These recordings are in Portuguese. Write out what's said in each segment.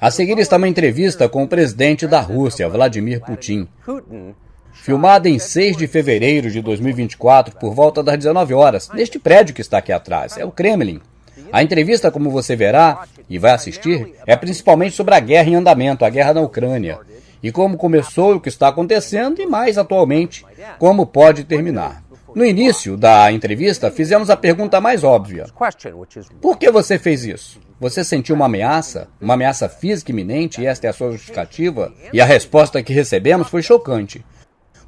A seguir está uma entrevista com o presidente da Rússia, Vladimir Putin, filmada em 6 de fevereiro de 2024, por volta das 19 horas, neste prédio que está aqui atrás, é o Kremlin. A entrevista, como você verá e vai assistir, é principalmente sobre a guerra em andamento, a guerra na Ucrânia, e como começou, o que está acontecendo e, mais atualmente, como pode terminar. No início da entrevista, fizemos a pergunta mais óbvia. Por que você fez isso? Você sentiu uma ameaça física iminente, e esta é a sua justificativa? E a resposta que recebemos foi chocante.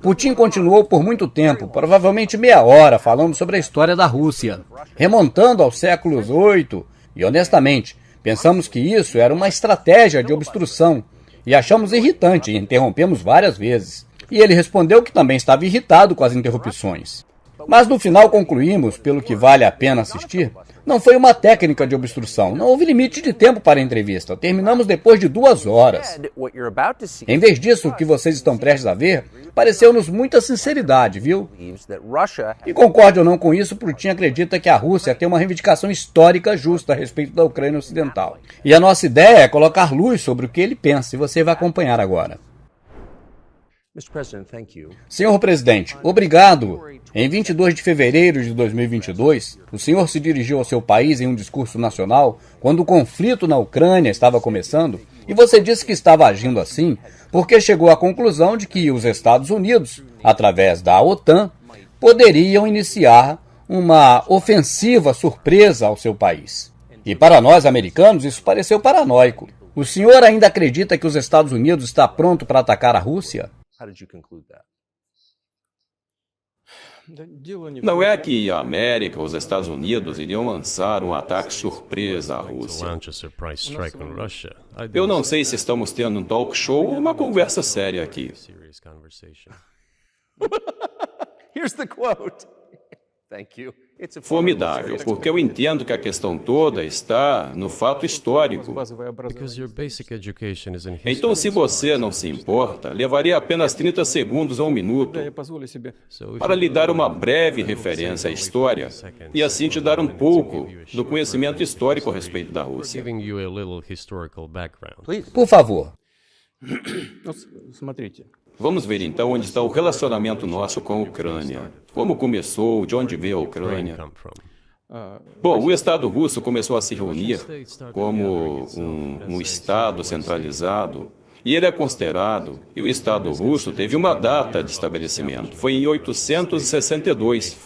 Putin continuou por muito tempo, provavelmente meia hora, falando sobre a história da Rússia, remontando aos séculos VIII, e honestamente, pensamos que isso era uma estratégia de obstrução, e achamos irritante e interrompemos várias vezes. E ele respondeu que também estava irritado com as interrupções. Mas no final concluímos, pelo que vale a pena assistir, não foi uma técnica de obstrução, não houve limite de tempo para a entrevista, terminamos depois de 2 horas. Em vez disso, o que vocês estão prestes a ver, pareceu-nos muita sinceridade, viu? E concorde ou não com isso, Putin acredita que a Rússia tem uma reivindicação histórica justa a respeito da Ucrânia Ocidental. E a nossa ideia é colocar luz sobre o que ele pensa, e você vai acompanhar agora. Senhor Presidente, obrigado. Em 22 de fevereiro de 2022, o senhor se dirigiu ao seu país em um discurso nacional quando o conflito na Ucrânia estava começando e você disse que estava agindo assim porque chegou à conclusão de que os Estados Unidos, através da OTAN, poderiam iniciar uma ofensiva surpresa ao seu país. E para nós, americanos, isso pareceu paranoico. O senhor ainda acredita que os Estados Unidos está pronto para atacar a Rússia? Não é que a América, os Estados Unidos, iriam lançar um ataque surpresa à Rússia. Eu não sei se estamos tendo um talk show ou uma conversa séria aqui. Here's the quote. Thank you. Formidável, porque eu entendo que a questão toda está no fato histórico. Então, se você não se importa, levaria apenas 30 segundos a 1 minuto para lhe dar uma breve referência à história e assim te dar um pouco do conhecimento histórico a respeito da Rússia. Por favor. Vamos ver então onde está o relacionamento nosso com a Ucrânia. Como começou, de onde veio a Ucrânia? Bom, o Estado russo começou a se reunir como um Estado centralizado, e ele é considerado, e o Estado russo teve uma data de estabelecimento, foi em 862.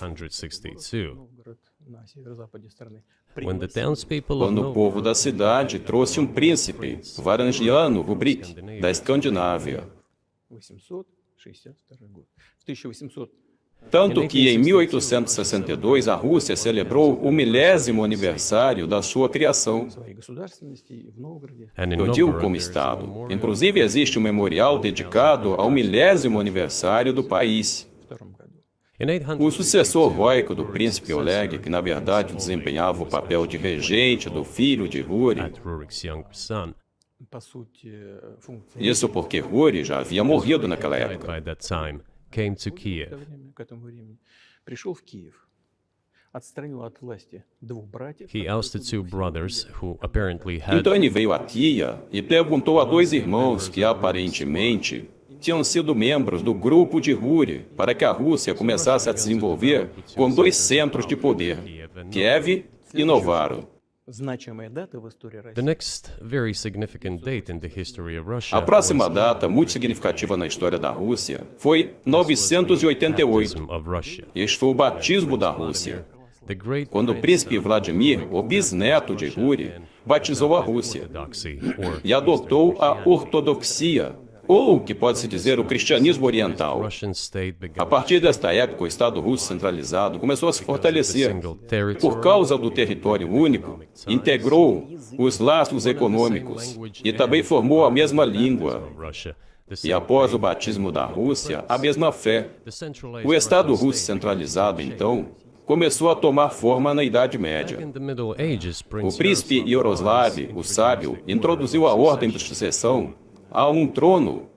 Quando o povo da cidade trouxe um príncipe, Varangiano Rubrik, da Escandinávia. Tanto que em 1862 a Rússia celebrou o 10º aniversário da sua criação. Eu digo como Estado. Inclusive existe um memorial dedicado ao 10º aniversário do país. O sucessor heróico do príncipe Oleg, que na verdade desempenhava o papel de regente do filho de Ruri, isso porque Ruri já havia morrido naquela época. Então ele veio a Kiev e perguntou a 2 irmãos que aparentemente tinham sido membros do grupo de Ruri para que a Rússia começasse a desenvolver com 2 centros de poder, Kiev e Novaro. A próxima data muito significativa na história da Rússia foi 988. Este foi o batismo da Rússia, quando o príncipe Vladimir, o bisneto de Ruri, batizou a Rússia e adotou a ortodoxia, ou, que pode-se dizer, o cristianismo oriental. A partir desta época, o Estado russo centralizado começou a se fortalecer. Por causa do território único, integrou os laços econômicos e também formou a mesma língua. E após o batismo da Rússia, a mesma fé. O Estado russo centralizado, então, começou a tomar forma na Idade Média. O príncipe Yaroslav, o sábio, introduziu a ordem de sucessão a um trono,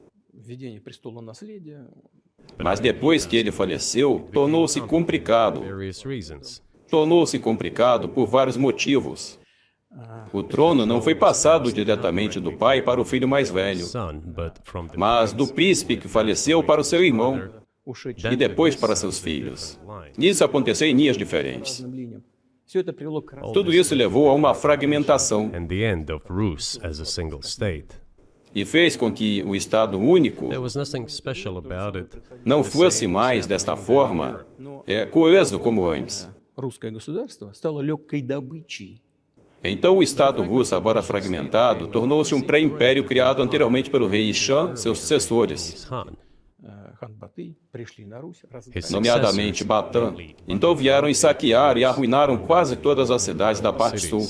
mas depois que ele faleceu, tornou-se complicado. Tornou-se complicado por vários motivos. O trono não foi passado diretamente do pai para o filho mais velho, mas do príncipe que faleceu para o seu irmão e depois para seus filhos. Isso aconteceu em linhas diferentes. Tudo isso levou a uma fragmentação e fez com que o Estado único não fosse mais, desta forma, coeso como antes. Então o Estado russo, agora fragmentado, tornou-se um pré-império criado anteriormente pelo rei Ishan, seus sucessores, nomeadamente Batan. Então vieram e saquearam e arruinaram quase todas as cidades da parte sul,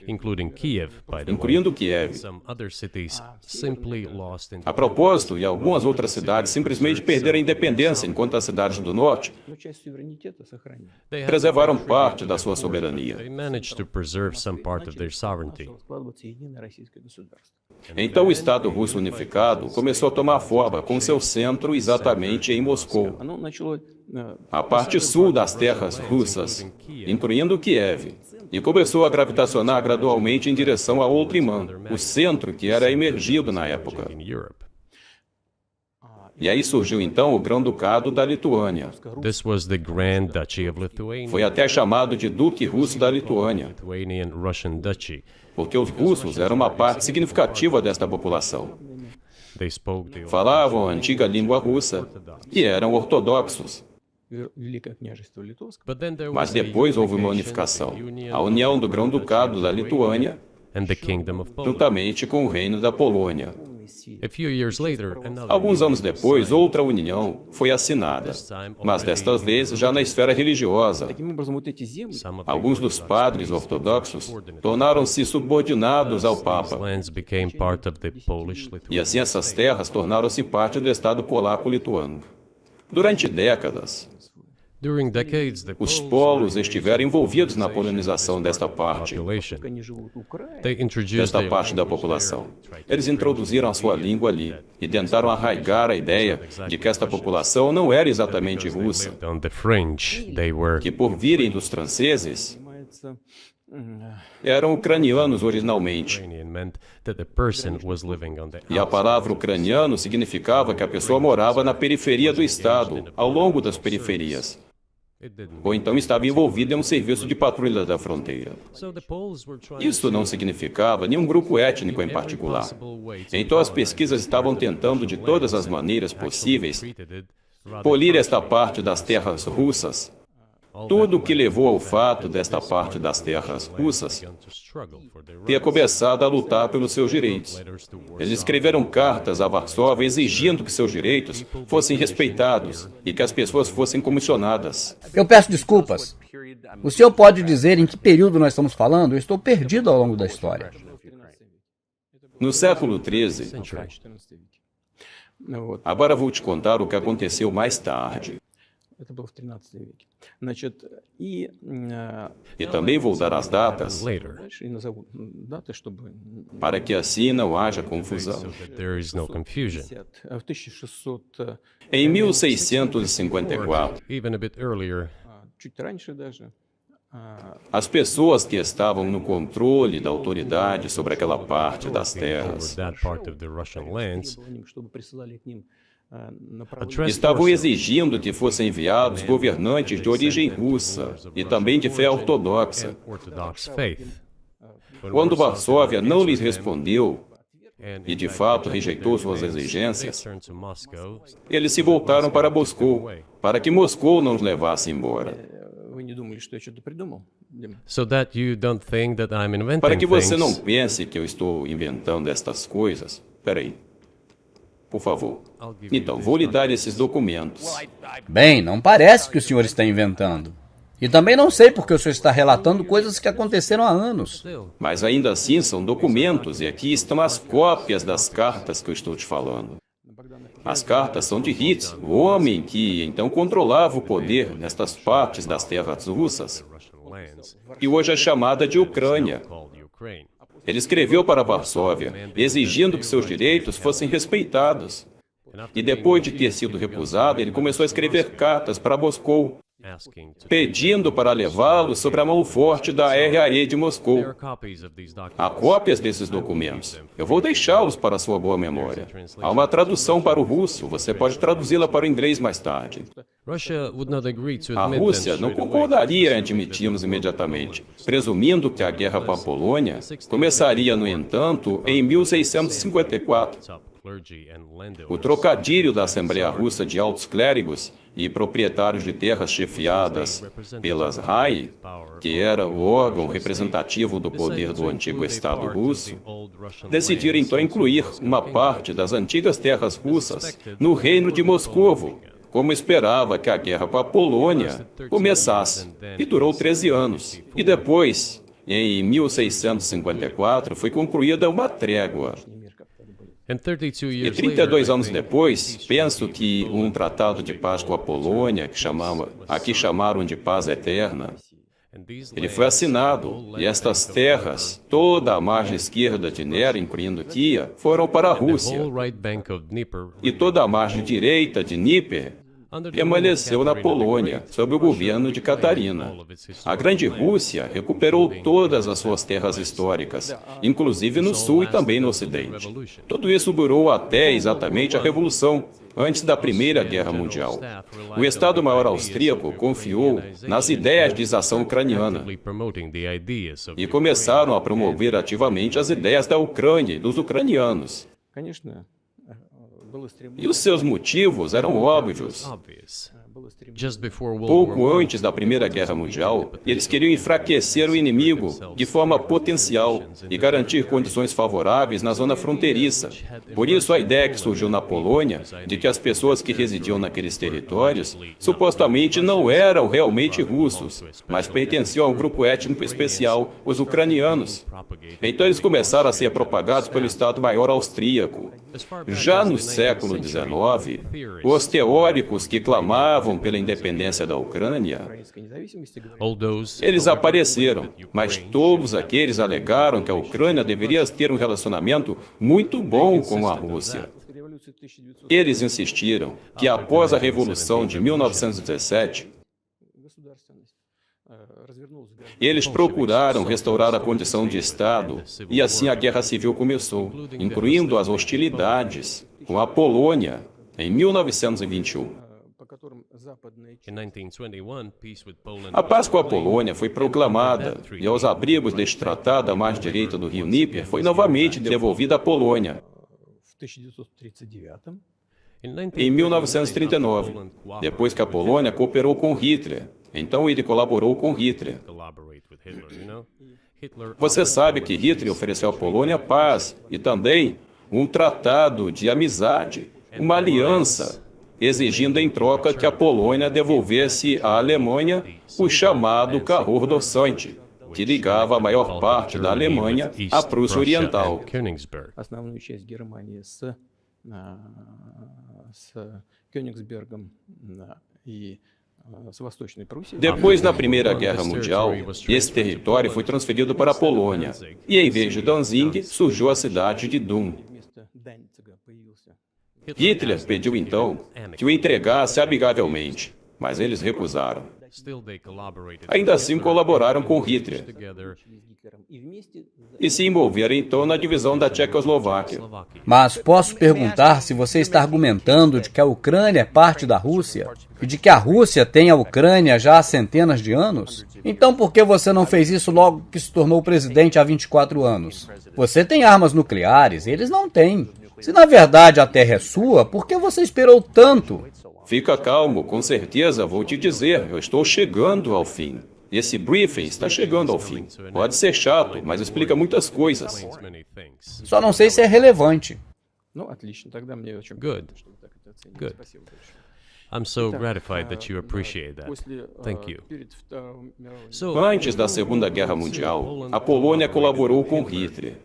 incluindo Kiev. A propósito, e algumas outras cidades simplesmente perderam a independência, enquanto as cidades do norte preservaram parte da sua soberania. Então o Estado russo unificado começou a tomar forma, com seu centro exatamente em Moscou, a parte sul das terras russas, incluindo Kiev, e começou a gravitacionar gradualmente em direção a outro imã, o centro que era emergido na época. E aí surgiu então o Grão-Ducado da Lituânia. Foi até chamado de Duque Russo da Lituânia, porque os russos eram uma parte significativa desta população. Falavam a antiga língua russa e eram ortodoxos. Mas depois houve uma unificação, a união do Grão-Ducado da Lituânia, juntamente com o Reino da Polônia. Alguns anos depois, outra união foi assinada, mas desta vez já na esfera religiosa. Alguns dos padres ortodoxos tornaram-se subordinados ao Papa, e assim essas terras tornaram-se parte do Estado polaco-lituano. Durante décadas, os polos estiveram envolvidos na polonização desta parte da população. Eles introduziram a sua língua ali e tentaram arraigar a ideia de que esta população não era exatamente russa, que por virem dos franceses, eram ucranianos originalmente. E a palavra ucraniano significava que a pessoa morava na periferia do Estado, ao longo das periferias, ou então estava envolvido em um serviço de patrulha da fronteira. Isso não significava nenhum grupo étnico em particular. Então as pesquisas estavam tentando, de todas as maneiras possíveis, polir esta parte das terras russas. Tudo o que levou ao fato desta parte das terras russas ter começado a lutar pelos seus direitos. Eles escreveram cartas a Varsóvia exigindo que seus direitos fossem respeitados e que as pessoas fossem comissionadas. Eu peço desculpas. O senhor pode dizer em que período nós estamos falando? Eu estou perdido ao longo da história. No século XIII. Agora vou te contar o que aconteceu mais tarde. E também vou dar as datas para que assim não haja confusão. Em 1654, as pessoas que estavam no controle da autoridade sobre aquela parte das terras estavam exigindo que fossem enviados governantes de origem russa e também de fé ortodoxa. Quando Varsóvia não lhes respondeu e de fato rejeitou suas exigências, eles se voltaram para Moscou, para que Moscou não os levasse embora. Para que você não pense que eu estou inventando estas coisas, peraí. Por favor. Então, vou lhe dar esses documentos. Bem, não parece que o senhor está inventando. E também não sei porque o senhor está relatando coisas que aconteceram há anos. Mas ainda assim são documentos, e aqui estão as cópias das cartas que eu estou te falando. As cartas são de Hitler, o homem que então controlava o poder nestas partes das terras russas, e hoje é chamada de Ucrânia. Ele escreveu para Varsóvia, exigindo que seus direitos fossem respeitados. E depois de ter sido recusado, ele começou a escrever cartas para Moscou, pedindo para levá-los sobre a mão forte da RAE de Moscou. Há cópias desses documentos. Eu vou deixá-los para sua boa memória. Há uma tradução para o russo. Você pode traduzi-la para o inglês mais tarde. A Rússia não concordaria em admitirmos imediatamente, presumindo que a guerra com a Polônia começaria, no entanto, em 1654. O trocadilho da Assembleia Russa de altos clérigos e proprietários de terras chefiadas pelas RAI, que era o órgão representativo do poder do antigo Estado russo, decidiram então incluir uma parte das antigas terras russas no Reino de Moscovo, como esperava que a guerra com a Polônia começasse, e durou 13 anos. E depois, em 1654, foi concluída uma trégua. E 32 anos depois, penso que um tratado de paz com a Polônia, aqui chamaram de paz eterna, ele foi assinado, e estas terras, toda a margem esquerda de Nera, incluindo Kia, foram para a Rússia. E toda a margem direita de Dnieper permaneceu na Polônia, sob o governo de Catarina. A Grande Rússia recuperou todas as suas terras históricas, inclusive no sul e também no ocidente. Tudo isso durou até exatamente a Revolução, antes da Primeira Guerra Mundial. O Estado-Maior austríaco confiou nas ideias de ação ucraniana e começaram a promover ativamente as ideias da Ucrânia e dos ucranianos. E os seus motivos eram óbvios. Pouco antes da Primeira Guerra Mundial, eles queriam enfraquecer o inimigo de forma potencial e garantir condições favoráveis na zona fronteiriça. Por isso, a ideia que surgiu na Polônia de que as pessoas que residiam naqueles territórios supostamente não eram realmente russos, mas pertenciam a um grupo étnico especial, os ucranianos. Então, eles começaram a ser propagados pelo Estado-Maior austríaco. Já no século XIX, os teóricos que clamavam pela independência da Ucrânia, eles apareceram, mas todos aqueles alegaram que a Ucrânia deveria ter um relacionamento muito bom com a Rússia. Eles insistiram que após a Revolução de 1917, eles procuraram restaurar a condição de Estado e assim a Guerra Civil começou, incluindo as hostilidades com a Polônia em 1921. A paz com a Polônia foi proclamada e aos abrigos deste tratado, a margem direita do rio Dnieper foi novamente devolvida à Polônia. Em 1939, depois que a Polônia cooperou com Hitler, então ele colaborou com Hitler. Você sabe que Hitler ofereceu à Polônia paz e também um tratado de amizade, uma aliança, exigindo em troca que a Polônia devolvesse à Alemanha o chamado Carror do Sante, que ligava a maior parte da Alemanha à Prússia Oriental. Depois da Primeira Guerra Mundial, esse território foi transferido para a Polônia, e em vez de Danzig, surgiu a cidade de Dum. Hitler pediu então que o entregasse amigavelmente, mas eles recusaram. Ainda assim colaboraram com Hitler e se envolveram então na divisão da Tchecoslováquia. Mas posso perguntar se você está argumentando de que a Ucrânia é parte da Rússia e de que a Rússia tem a Ucrânia já há centenas de anos? Então por que você não fez isso logo que se tornou presidente há 24 anos? Você tem armas nucleares, eles não têm. Se na verdade a terra é sua, por que você esperou tanto? Fica calmo, com certeza vou te dizer, eu estou chegando ao fim. Esse briefing está chegando ao fim. Pode ser chato, mas explica muitas coisas. Só não sei se é relevante. Good. Good. I'm so gratified that you appreciate that. Thank you. Antes da Segunda Guerra Mundial, a Polônia colaborou com Hitler.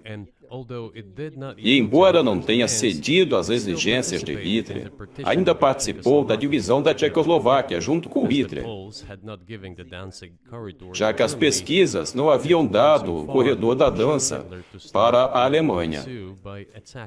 E embora não tenha cedido às exigências de Hitler, ainda participou da divisão da Tchecoslováquia junto com Hitler, já que as pesquisas não haviam dado o corredor da dança para a Alemanha.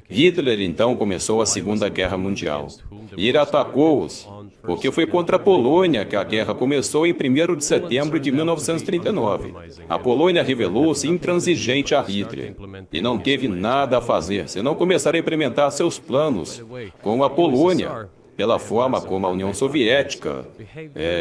Hitler então começou a Segunda Guerra Mundial e ele atacou-os porque foi contra a Polônia que a guerra começou em 1º de setembro de 1939. A Polônia revelou-se intransigente a Hitler e não teve nada a fazer senão começar a implementar seus planos com a Polônia, pela forma como a União Soviética,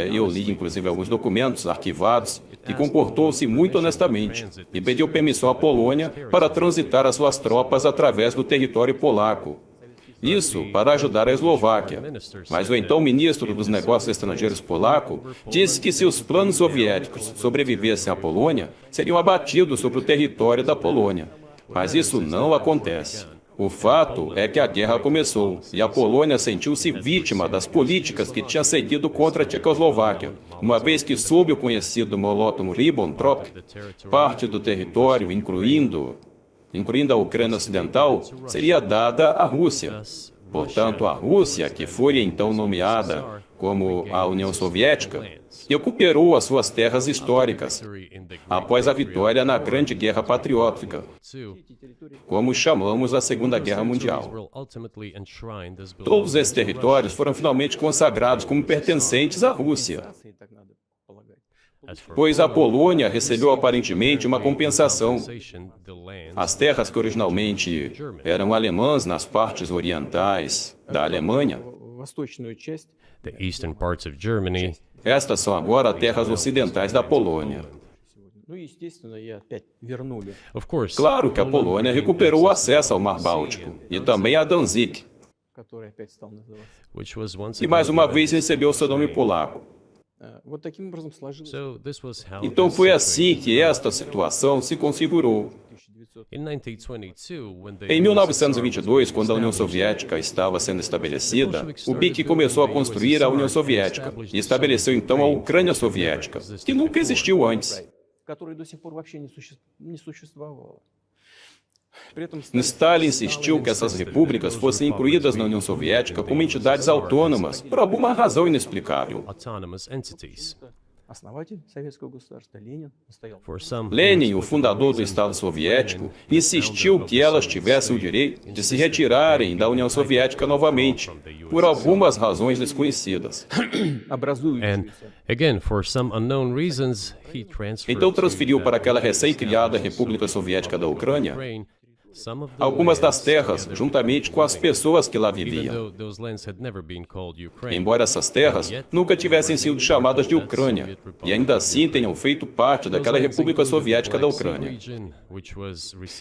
eu li inclusive alguns documentos arquivados, que comportou-se muito honestamente e pediu permissão à Polônia para transitar as suas tropas através do território polaco. Isso para ajudar a Eslováquia. Mas o então ministro dos Negócios Estrangeiros polaco disse que se os planos soviéticos sobrevivessem à Polônia, seriam abatidos sobre o território da Polônia. Mas isso não acontece. O fato é que a guerra começou e a Polônia sentiu-se vítima das políticas que tinha seguido contra a Tchecoslováquia, uma vez que, sob o conhecido Molotov-Ribbentrop, parte do território, incluindo a Ucrânia Ocidental, seria dada à Rússia. Portanto, a Rússia, que foi então nomeada como a União Soviética, recuperou as suas terras históricas após a vitória na Grande Guerra Patriótica, como chamamos a Segunda Guerra Mundial. Todos esses territórios foram finalmente consagrados como pertencentes à Rússia, pois a Polônia recebeu aparentemente uma compensação. As terras que originalmente eram alemãs nas partes orientais da Alemanha, The eastern parts of Germany, estas são agora terras ocidentais da Polônia. of course, Claro que a Polônia recuperou o acesso ao Mar Báltico e também a Danzig, which was once e mais uma again vez recebeu seu nome polaco. So this was how Então the foi situation assim que esta situação se configurou. in 1922, when the Em 1922, quando a União Soviética estava sendo estabelecida, o BIC começou a construir a União Soviética e estabeleceu então a Ucrânia Soviética, que nunca existiu antes. Stalin insistiu que essas repúblicas fossem incluídas na União Soviética como entidades autônomas, por alguma razão inexplicável. autonomous entities. For some, Lenin, o fundador do Estado Soviético, insistiu que elas tivessem o direito de se retirarem da União Soviética novamente, por algumas razões desconhecidas. and again, for some unknown reasons, he transferred Então to transferiu that para aquela recém-criada República Soviética da Ucrânia Ukraine some of the algumas das lands terras, together, juntamente com as pessoas que lá even viviam. though those lands had never been called Ukraine. Embora essas terras nunca tivessem sido chamadas de Ucrânia, e ainda assim tenham feito parte daquela República Soviética da Ucrânia.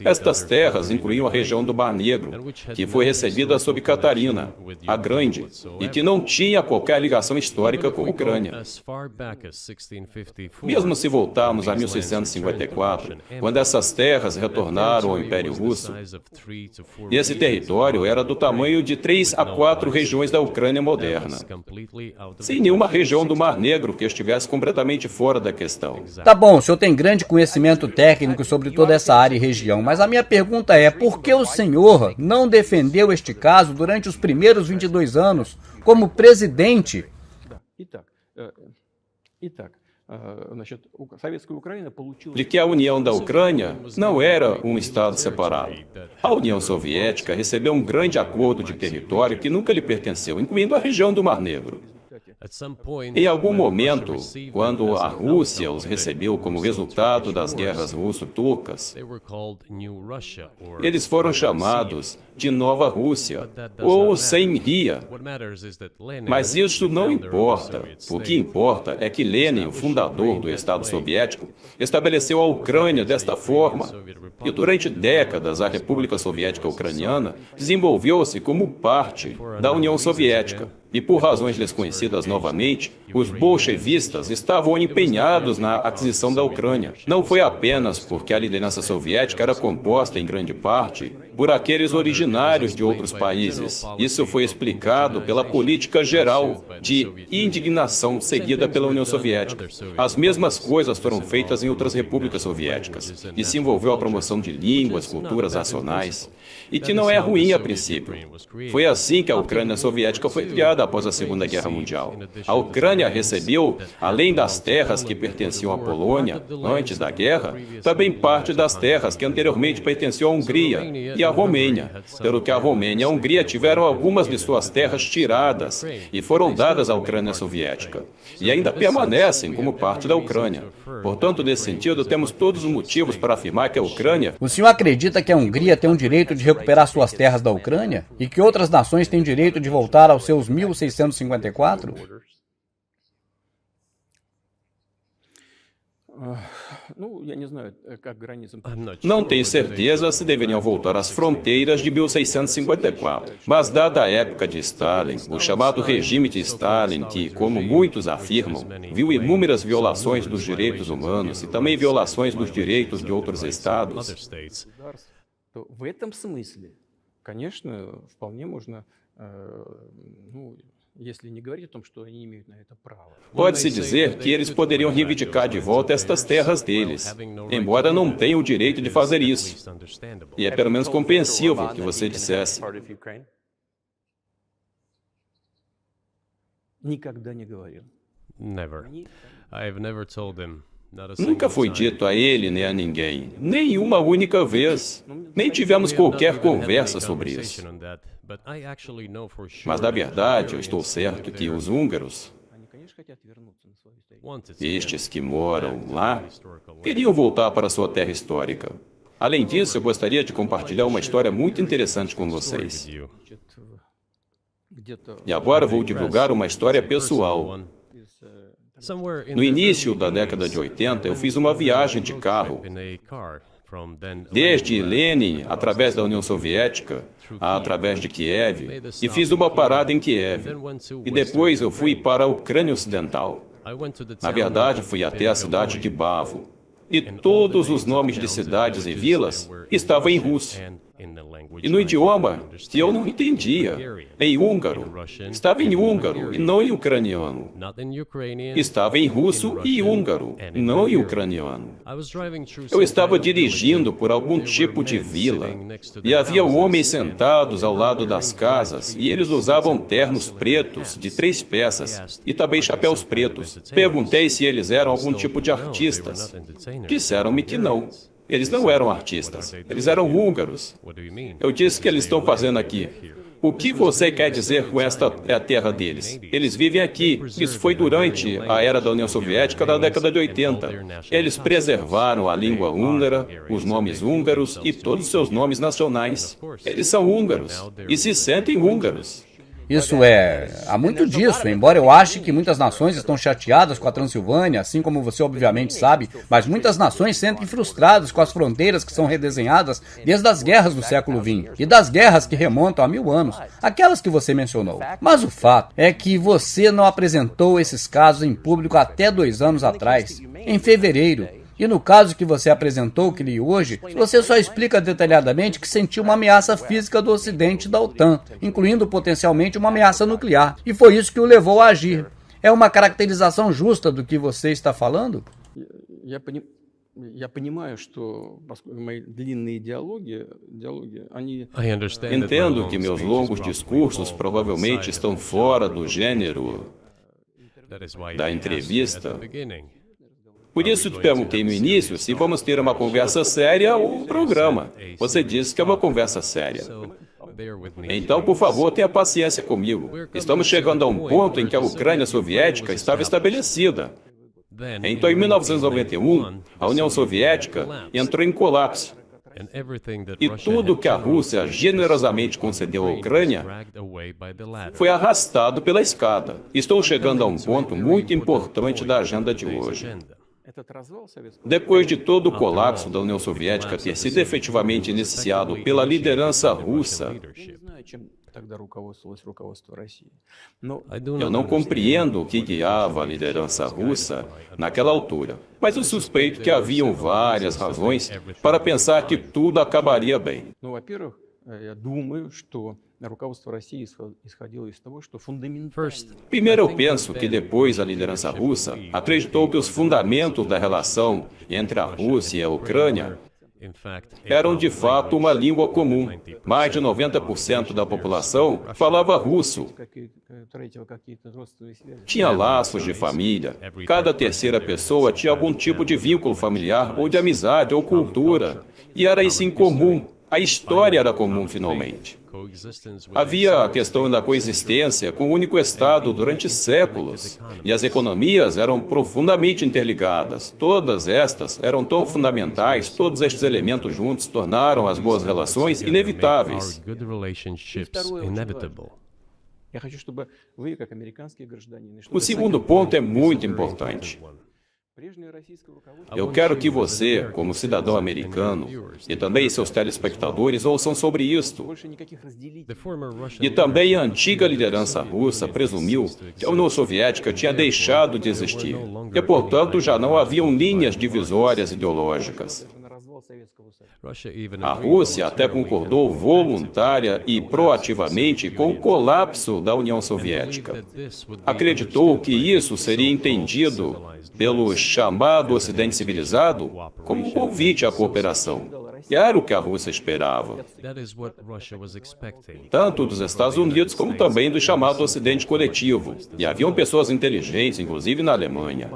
Estas terras incluíam a região do Mar Negro, que foi recebida sob Catarina, a Grande, e que não tinha qualquer ligação histórica com a Ucrânia. Mesmo se voltarmos a 1654, quando essas terras retornaram ao Império Russo, esse território era do tamanho de 3 a 4 regiões da Ucrânia moderna, sem nenhuma região do Mar Negro que estivesse completamente fora da questão. Tá bom, o senhor tem grande conhecimento técnico sobre toda essa área e região, mas a minha pergunta é, por que o senhor não defendeu este caso durante os primeiros 22 anos como presidente? Porque a União da Ucrânia não era um Estado separado. A União Soviética recebeu um grande acordo de território que nunca lhe pertenceu, incluindo a região do Mar Negro. Em algum momento, quando a Rússia os recebeu como resultado das guerras russo-turcas, eles foram chamados de Nova Rússia, ou Senria. Mas isso não importa. O que importa é que Lenin, o fundador do Estado Soviético, estabeleceu a Ucrânia desta forma. E durante décadas, a República Soviética Ucraniana desenvolveu-se como parte da União Soviética. E por razões desconhecidas novamente, os bolchevistas estavam empenhados na aquisição da Ucrânia. Não foi apenas porque a liderança soviética era composta, em grande parte, por aqueles originários de outros países. Isso foi explicado pela política geral de indignação seguida pela União Soviética. As mesmas coisas foram feitas em outras repúblicas soviéticas, e se envolveu a promoção de línguas, culturas nacionais, e que não é ruim a princípio. Foi assim que a Ucrânia soviética foi criada após a Segunda Guerra Mundial. A Ucrânia recebeu, além das terras que pertenciam à Polônia antes da guerra, também parte das terras que anteriormente pertenciam à Hungria e a Romênia, pelo que a Romênia e a Hungria tiveram algumas de suas terras tiradas e foram dadas à Ucrânia soviética, e ainda permanecem como parte da Ucrânia. Portanto, nesse sentido, temos todos os motivos para afirmar que a Ucrânia... O senhor acredita que a Hungria tem o direito de recuperar suas terras da Ucrânia? E que outras nações têm direito de voltar aos seus 1654? Não tenho certeza se deveriam voltar às fronteiras de 1654, mas dada a época de Stalin, o chamado regime de Stalin, que, como muitos afirmam, viu inúmeras violações dos direitos humanos e também violações dos direitos de outros estados, В этом смысле, конечно, вполне можно, если не говорить о том, что они имеют на это право. pode-se dizer que eles poderiam reivindicar de volta estas terras deles, embora não tenham o direito de fazer isso. E é pelo menos compreensível que você dissesse. Никогда не говорил. Never. I've never told him. Nunca foi dito a ele nem a ninguém, nenhuma única vez. Nem tivemos qualquer conversa sobre isso. Mas, na verdade, eu estou certo que os húngaros, estes que moram lá, queriam voltar para sua terra histórica. Além disso, eu gostaria de compartilhar uma história muito interessante com vocês. E agora vou divulgar uma história pessoal. No início da década de 80, eu fiz uma viagem de carro, desde Lenin, através da União Soviética, através de Kiev, e fiz uma parada em Kiev. E depois eu fui para a Ucrânia Ocidental. Na verdade, fui até a cidade de Bavo. E todos os nomes de cidades e vilas estavam em russo. E no idioma que eu não entendia, em húngaro. Estava em húngaro e não em ucraniano. Estava em russo e húngaro, não em ucraniano. Eu estava dirigindo por algum tipo de vila e havia homens sentados ao lado das casas e eles usavam ternos pretos de 3 peças e também chapéus pretos. Perguntei se eles eram algum tipo de artistas. Disseram-me que não. Eles não eram artistas, eles eram húngaros. Eu disse: o que eles estão fazendo aqui? O que você quer dizer com esta é a terra deles? Eles vivem aqui. Isso foi durante a era da União Soviética da década de 80. Eles preservaram a língua húngara, os nomes húngaros e todos os seus nomes nacionais. Eles são húngaros e se sentem húngaros. Isso há muito disso, embora eu ache que muitas nações estão chateadas com a Transilvânia, assim como você obviamente sabe, mas muitas nações sentem frustradas com as fronteiras que são redesenhadas desde as guerras do século XX e das guerras que remontam a 1000 anos, aquelas que você mencionou. Mas o fato é que você não apresentou esses casos em público até 2 anos atrás, em fevereiro. E no caso que você apresentou, que li hoje, você só explica detalhadamente que sentiu uma ameaça física do Ocidente e da OTAN, incluindo potencialmente uma ameaça nuclear. E foi isso que o levou a agir. É uma caracterização justa do que você está falando? Entendo que meus longos discursos provavelmente estão fora do gênero da entrevista. Por isso te perguntei no início se vamos ter uma conversa séria ou um programa. Você disse que é uma conversa séria. Então, por favor, tenha paciência comigo. Estamos chegando a um ponto em que a Ucrânia soviética estava estabelecida. Então, em 1991, a União Soviética entrou em colapso. E tudo que a Rússia generosamente concedeu à Ucrânia foi arrastado pela escada. Estou chegando a um ponto muito importante da agenda de hoje. Depois de todo o colapso da União Soviética ter sido efetivamente iniciado pela liderança russa, eu não compreendo o que guiava a liderança russa naquela altura, mas eu suspeito que haviam várias razões para pensar que tudo acabaria bem. Primeiro, eu penso que depois a liderança russa acreditou que os fundamentos da relação entre a Rússia e a Ucrânia eram de fato uma língua comum. Mais de 90% da população falava russo. Tinha laços de família. Cada terceira pessoa tinha algum tipo de vínculo familiar ou de amizade ou cultura. E era isso em comum. A história era comum finalmente. Havia a questão da coexistência com o único Estado durante séculos, e as economias eram profundamente interligadas. Todas estas eram tão fundamentais, todos estes elementos juntos tornaram as boas relações inevitáveis. Я хочу, чтобы вы, как американские граждане, O segundo ponto é muito importante. Eu quero que você, como cidadão americano, e também seus telespectadores ouçam sobre isto. E também a antiga liderança russa presumiu que a União Soviética tinha deixado de existir, e, portanto, já não haviam linhas divisórias ideológicas. A Rússia até concordou voluntária e proativamente com o colapso da União Soviética. Acreditou que isso seria entendido pelo chamado Ocidente civilizado como um convite à cooperação. E era o que a Rússia esperava, tanto dos Estados Unidos como também do chamado Ocidente coletivo. E haviam pessoas inteligentes, inclusive na Alemanha,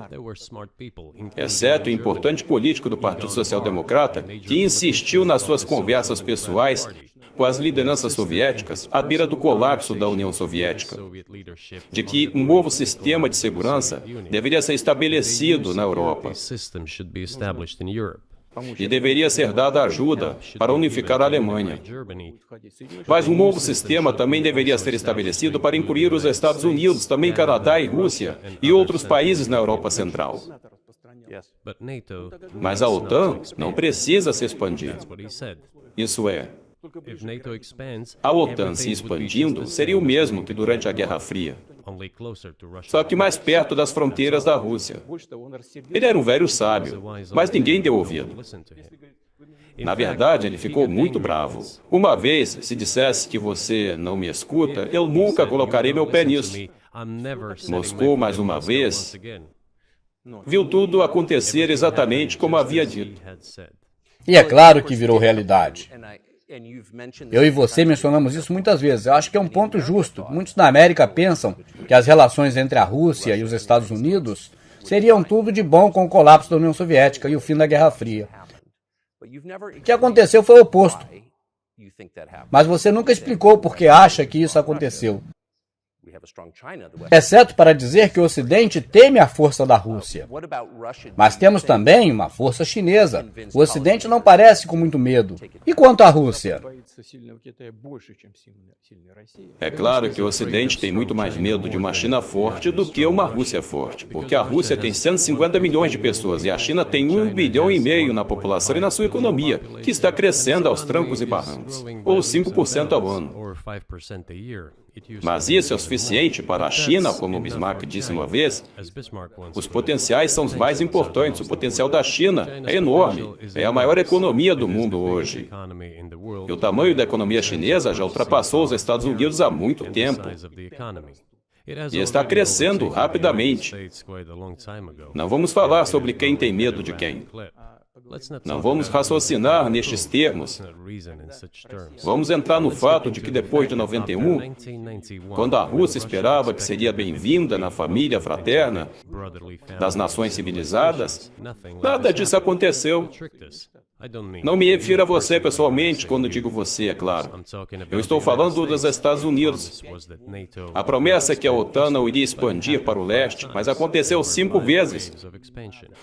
exceto o importante político do Partido Social Democrata, que insistiu nas suas conversas pessoais com as lideranças soviéticas à beira do colapso da União Soviética, de que um novo sistema de segurança deveria ser estabelecido na Europa e deveria ser dada ajuda para unificar a Alemanha. Mas um novo sistema também deveria ser estabelecido para incluir os Estados Unidos, também Canadá e Rússia e outros países na Europa Central. Mas a OTAN não precisa se expandir. Isso é, a OTAN se expandindo seria o mesmo que durante a Guerra Fria, só que mais perto das fronteiras da Rússia. Ele era um velho sábio, mas ninguém deu ouvido. Na verdade, ele ficou muito bravo. Uma vez, se dissesse que você não me escuta, eu nunca colocarei meu pé nisso. Moscou, mais uma vez, viu tudo acontecer exatamente como havia dito. E é claro que virou realidade. Eu e você mencionamos isso muitas vezes. Eu acho que é um ponto justo. Muitos na América pensam que as relações entre a Rússia e os Estados Unidos seriam tudo de bom com o colapso da União Soviética e o fim da Guerra Fria. O que aconteceu foi o oposto. Mas você nunca explicou por que acha que isso aconteceu. Exceto para dizer que o Ocidente teme a força da Rússia. Mas temos também uma força chinesa. O Ocidente não parece com muito medo. E quanto à Rússia? É claro que o Ocidente tem muito mais medo de uma China forte do que uma Rússia forte, porque a Rússia tem 150 milhões de pessoas e a China tem 1,5 bilhão na população e na sua economia, que está crescendo aos trancos e barrancos, ou 5% ao ano. Mas isso é o suficiente para a China, como Bismarck disse uma vez? Os potenciais são os mais importantes. O potencial da China é enorme. É a maior economia do mundo hoje. E o tamanho da economia chinesa já ultrapassou os Estados Unidos há muito tempo. E está crescendo rapidamente. Não vamos falar sobre quem tem medo de quem. Não vamos raciocinar nestes termos. Vamos entrar no fato de que depois de 91, quando a Rússia esperava que seria bem-vinda na família fraterna das nações civilizadas, nada disso aconteceu. Não me refiro a você pessoalmente quando digo você, é claro. Eu estou falando dos Estados Unidos. A promessa é que a OTAN não iria expandir para o leste, mas aconteceu 5 vezes.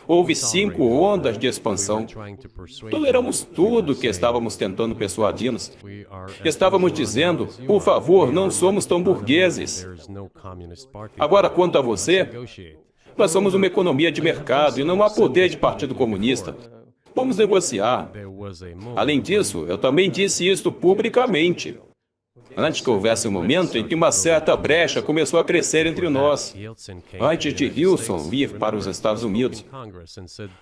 Houve 5 ondas de expansão. Toleramos tudo que estávamos tentando persuadir-nos. Estávamos dizendo, por favor, não somos tão burgueses. Agora, quanto a você, nós somos uma economia de mercado e não há poder de partido comunista. Vamos negociar. Além disso, eu também disse isso publicamente, antes que houvesse um momento em que uma certa brecha começou a crescer entre nós, antes de Wilson vir para os Estados Unidos.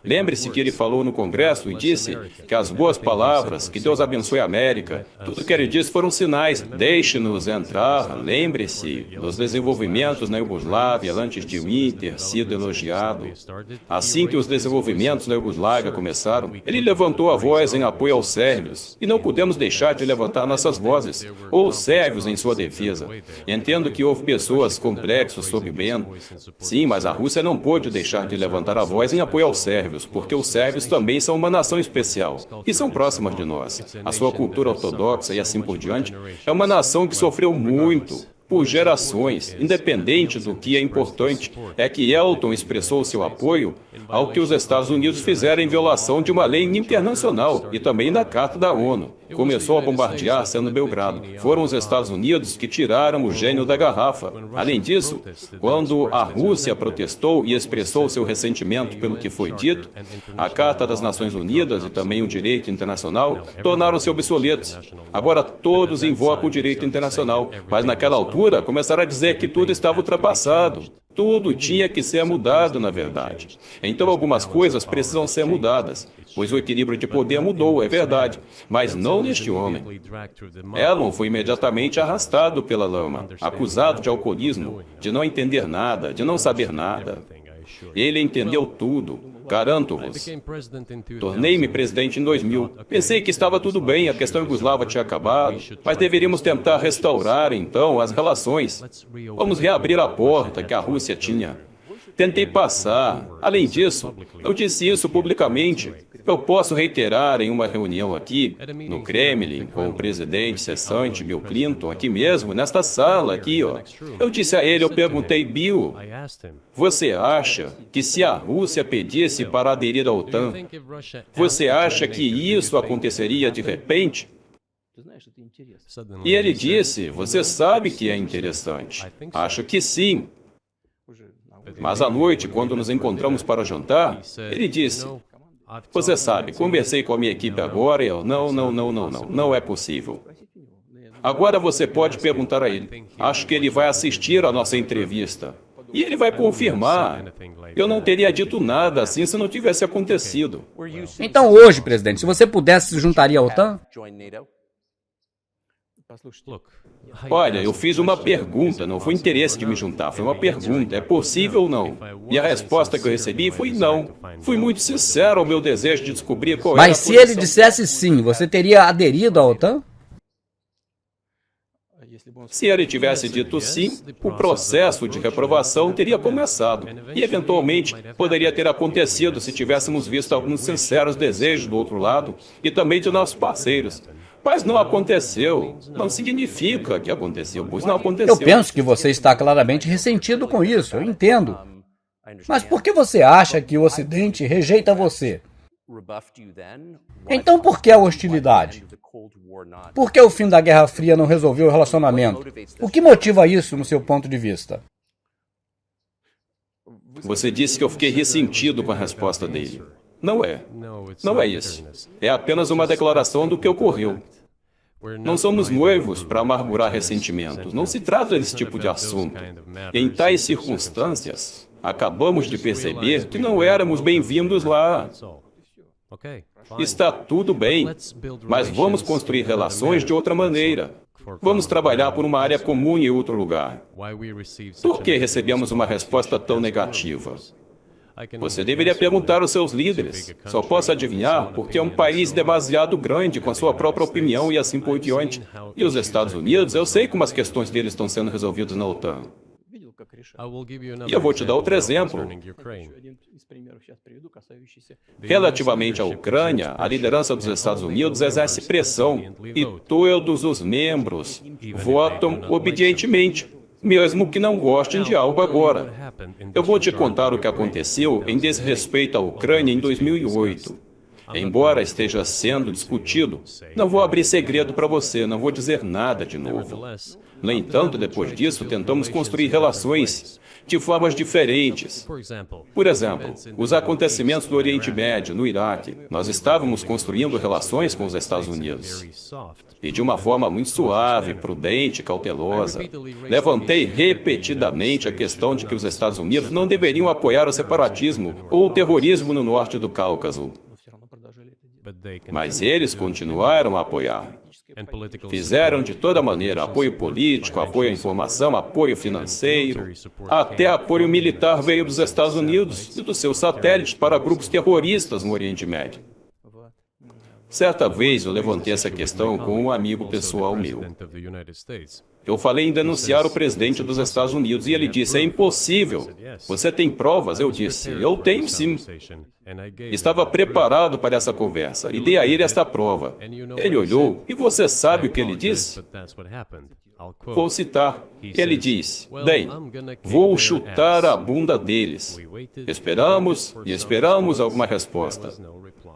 Lembre-se que ele falou no Congresso e disse que as boas palavras, que Deus abençoe a América, tudo que ele disse foram sinais. Deixe-nos entrar, lembre-se dos desenvolvimentos na Iugoslávia antes de mim ter sido elogiado. Assim que os desenvolvimentos na Iugoslávia começaram, ele levantou a voz em apoio aos sérvios, e não podemos deixar de levantar nossas vozes. Ou sérvios em sua defesa. Entendo que houve pessoas com plexos sob Beno. Sim, mas a Rússia não pôde deixar de levantar a voz em apoio aos sérvios, porque os sérvios também são uma nação especial e são próximas de nós. A sua cultura ortodoxa e assim por diante é uma nação que sofreu muito por gerações, independente do que é importante, é que Elton expressou seu apoio ao que os Estados Unidos fizeram em violação de uma lei internacional e também da Carta da ONU. Começou a bombardear sendo Belgrado. Foram os Estados Unidos que tiraram o gênio da garrafa. Além disso, quando a Rússia protestou e expressou seu ressentimento pelo que foi dito, a Carta das Nações Unidas e também o direito internacional tornaram-se obsoletos. Agora todos invocam o direito internacional, mas naquela altura começaram a dizer que tudo estava ultrapassado. Tudo tinha que ser mudado, na verdade. Então algumas coisas precisam ser mudadas, pois o equilíbrio de poder mudou, é verdade, mas não neste homem. Elon foi imediatamente arrastado pela lama, acusado de alcoolismo, de não entender nada, de não saber nada. Ele entendeu tudo, garanto-vos. Tornei-me presidente em 2000. Pensei que estava tudo bem, a questão iugoslava tinha acabado, mas deveríamos tentar restaurar, então, as relações. Vamos reabrir a porta que a Rússia tinha. Tentei passar. Além disso, eu disse isso publicamente. Eu posso reiterar em uma reunião aqui, no Kremlin, com o presidente cessante Bill Clinton, aqui mesmo, nesta sala, aqui, ó. Eu disse a ele, eu perguntei, Bill, você acha que se a Rússia pedisse para aderir à OTAN, você acha que isso aconteceria de repente? E ele disse, você sabe que é interessante. Acho que sim. Mas à noite, quando nos encontramos para jantar, ele disse, você sabe, conversei com a minha equipe agora e eu, não é possível. Agora você pode perguntar a ele. Acho que ele vai assistir à nossa entrevista. E ele vai confirmar. Eu não teria dito nada assim se não tivesse acontecido. Então hoje, presidente, se você pudesse, se juntaria à OTAN? Olha, eu fiz uma pergunta, não foi interesse de me juntar, foi uma pergunta, é possível ou não? E a resposta que eu recebi foi não. Fui muito sincero ao meu desejo de descobrir qual era a Mas se ele dissesse sim, você teria aderido à OTAN? Se ele tivesse dito sim, o processo de reprovação teria começado e, eventualmente, poderia ter acontecido se tivéssemos visto alguns sinceros desejos do outro lado e também de nossos parceiros. Mas não aconteceu. Não significa que aconteceu, pois não aconteceu. Eu penso que você está claramente ressentido com isso, eu entendo. Mas por que você acha que o Ocidente rejeita você? Então por que a hostilidade? Por que o fim da Guerra Fria não resolveu o relacionamento? O que motiva isso, no seu ponto de vista? Você disse que eu fiquei ressentido com a resposta dele. Não é. Não é isso. É apenas uma declaração do que ocorreu. Não somos noivos para amargurar ressentimentos. Não se trata desse tipo de assunto. Em tais circunstâncias, acabamos de perceber que não éramos bem-vindos lá. Está tudo bem, mas vamos construir relações de outra maneira. Vamos trabalhar por uma área comum em outro lugar. Por que recebemos uma resposta tão negativa? Você deveria perguntar aos seus líderes. Só posso adivinhar porque é um país demasiado grande, com a sua própria opinião e assim por diante. E os Estados Unidos, eu sei como as questões deles estão sendo resolvidas na OTAN. E eu vou te dar outro exemplo. Relativamente à Ucrânia, a liderança dos Estados Unidos exerce pressão e todos os membros votam obedientemente, mesmo que não gostem de algo agora. Eu vou te contar o que aconteceu em desrespeito à Ucrânia em 2008. Embora esteja sendo discutido, não vou abrir segredo para você, não vou dizer nada de novo. No entanto, depois disso, tentamos construir relações de formas diferentes. Por exemplo, os acontecimentos do Oriente Médio, no Iraque. Nós estávamos construindo relações com os Estados Unidos. E de uma forma muito suave, prudente, cautelosa. Levantei repetidamente a questão de que os Estados Unidos não deveriam apoiar o separatismo ou o terrorismo no norte do Cáucaso. Mas eles continuaram a apoiar. Fizeram de toda maneira apoio político, apoio à informação, apoio financeiro, até apoio militar veio dos Estados Unidos e dos seus satélites para grupos terroristas no Oriente Médio. Certa vez eu levantei essa questão com um amigo pessoal meu. Eu falei em denunciar o presidente dos Estados Unidos e ele disse, é impossível. Você tem provas? Eu disse, eu tenho sim. Estava preparado para essa conversa e dei a ele esta prova. Ele olhou e você sabe o que ele disse? Vou citar. Ele disse, bem, vou chutar a bunda deles. Esperamos e esperamos alguma resposta.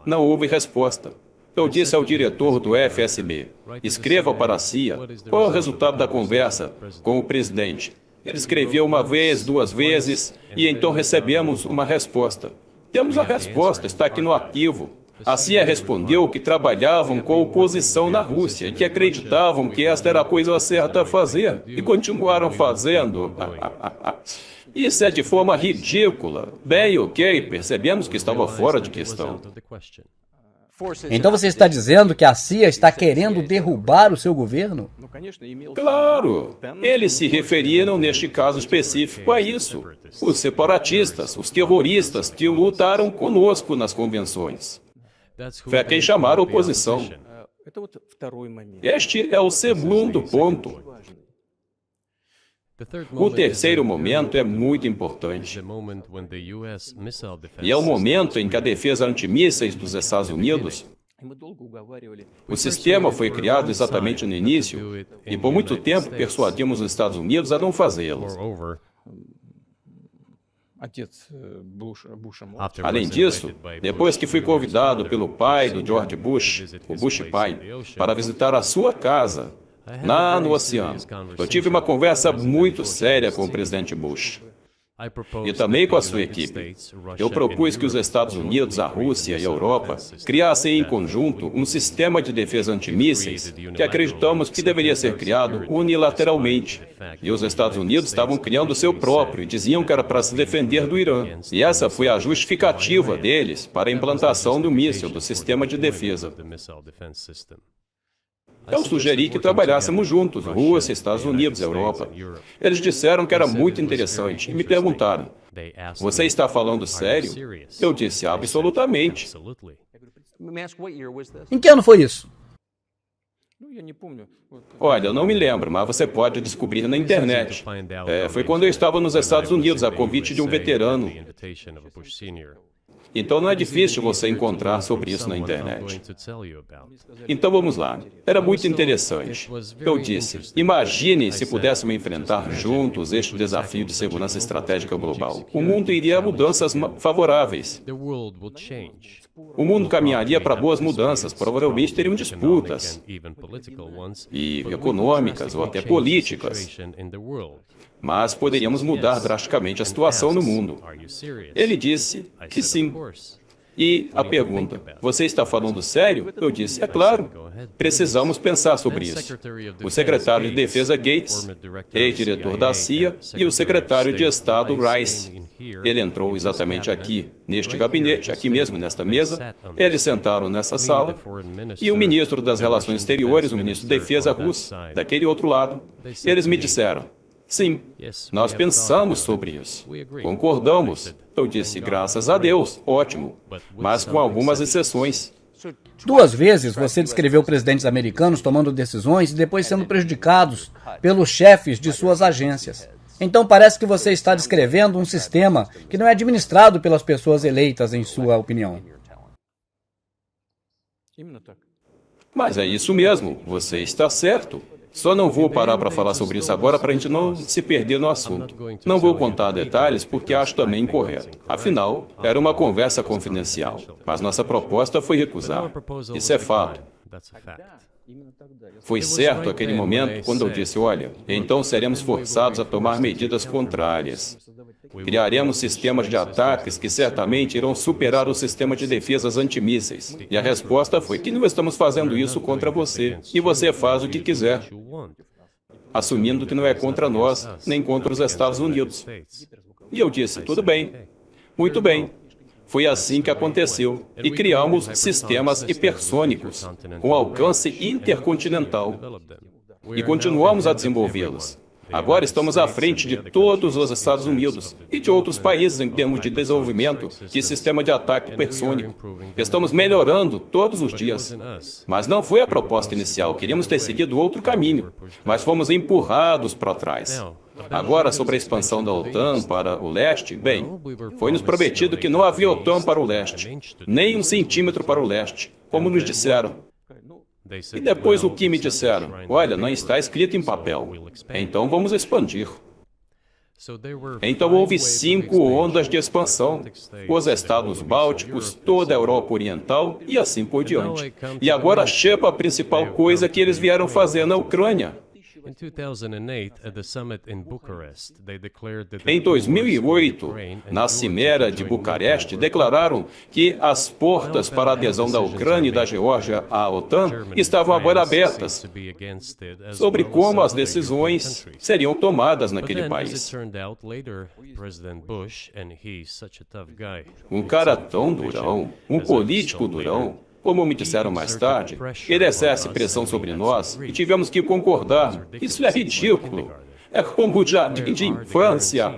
Não houve resposta. Eu disse ao diretor do FSB, escreva para a CIA qual é o resultado da conversa com o presidente. Ele escreveu uma vez, duas vezes, e então recebemos uma resposta. Temos a resposta, está aqui no arquivo. A CIA respondeu que trabalhavam com a oposição na Rússia e que acreditavam que esta era a coisa certa a fazer, e continuaram fazendo. Isso é de forma ridícula. Bem, ok, percebemos que estava fora de questão. Então você está dizendo que a CIA está querendo derrubar o seu governo? Claro! Eles se referiram, neste caso específico, a isso. Os separatistas, os terroristas que lutaram conosco nas convenções. Foi a quem chamaram oposição. Este é o segundo ponto. O terceiro momento é muito importante. E é o momento em que a defesa antimísseis dos Estados Unidos, o sistema foi criado exatamente no início, e por muito tempo persuadimos os Estados Unidos a não fazê-lo. Além disso, depois que fui convidado pelo pai do George Bush, o Bush pai, para visitar a sua casa, lá no oceano, eu tive uma conversa muito séria com o presidente Bush. E também com a sua equipe. Eu propus que os Estados Unidos, a Rússia e a Europa criassem em conjunto um sistema de defesa antimísseis que acreditamos que deveria ser criado unilateralmente. E os Estados Unidos estavam criando o seu próprio e diziam que era para se defender do Irã. E essa foi a justificativa deles para a implantação do míssil, do sistema de defesa. Eu sugeri que trabalhássemos juntos, Rússia, Estados Unidos, Europa. Eles disseram que era muito interessante e me perguntaram, você está falando sério? Eu disse, absolutamente. Em que ano foi isso? Olha, eu não me lembro, mas você pode descobrir na internet. Foi quando eu estava nos Estados Unidos, a convite de um veterano. Então não é difícil você encontrar sobre isso na internet. Então vamos lá. Era muito interessante. Eu disse, imagine se pudéssemos enfrentar juntos este desafio de segurança estratégica global. O mundo iria a mudanças favoráveis. O mundo caminharia para boas mudanças, provavelmente teriam disputas, e econômicas ou até políticas. Mas poderíamos mudar drasticamente a situação no mundo. Ele disse que sim. E a pergunta, você está falando sério? Eu disse, é claro. Precisamos pensar sobre isso. O secretário de Defesa Gates, ex-diretor da CIA, e o secretário de Estado Rice. Ele entrou exatamente aqui, neste gabinete, aqui mesmo, nesta mesa. Eles sentaram nessa sala. E o ministro das Relações Exteriores, o ministro da Defesa russo, daquele outro lado, eles me disseram, sim, nós pensamos sobre isso. Concordamos. Eu disse, graças a Deus, ótimo, mas com algumas exceções. 2 vezes você descreveu presidentes americanos tomando decisões e depois sendo prejudicados pelos chefes de suas agências. Então parece que você está descrevendo um sistema que não é administrado pelas pessoas eleitas, em sua opinião. Mas é isso mesmo, você está certo. Só não vou parar para falar sobre isso agora para a gente não se perder no assunto. Não vou contar detalhes porque acho também incorreto. Afinal, era uma conversa confidencial. Mas nossa proposta foi recusar. Isso é fato. Foi certo aquele momento quando eu disse, olha, então seremos forçados a tomar medidas contrárias. Criaremos sistemas de ataques que certamente irão superar o sistema de defesas antimísseis. E a resposta foi que não estamos fazendo isso contra você. E você faz o que quiser. Assumindo que não é contra nós, nem contra os Estados Unidos. E eu disse, tudo bem. Muito bem. Foi assim que aconteceu. E criamos sistemas hipersônicos, com alcance intercontinental. E continuamos a desenvolvê-los. Agora estamos à frente de todos os Estados Unidos e de outros países em termos de desenvolvimento de sistema de ataque hipersônico. Estamos melhorando todos os dias. Mas não foi a proposta inicial, queríamos ter seguido outro caminho, mas fomos empurrados para trás. Agora, sobre a expansão da OTAN para o leste, bem, foi-nos prometido que não havia OTAN para o leste, nem 1 centímetro para o leste, como nos disseram. E depois o que me disseram? Olha, não está escrito em papel. Então vamos expandir. Então houve 5 ondas de expansão. Os estados bálticos, toda a Europa Oriental e assim por diante. E agora chega a principal coisa que eles vieram fazer na Ucrânia. Em 2008, na Cimeira de Bucareste, declararam que as portas para a adesão da Ucrânia e da Geórgia à OTAN estavam agora abertas, sobre como as decisões seriam tomadas naquele país. Um cara tão durão, um político durão, como me disseram mais tarde, ele exerce pressão sobre nós e tivemos que concordar. Isso é ridículo. É como o jardim de infância.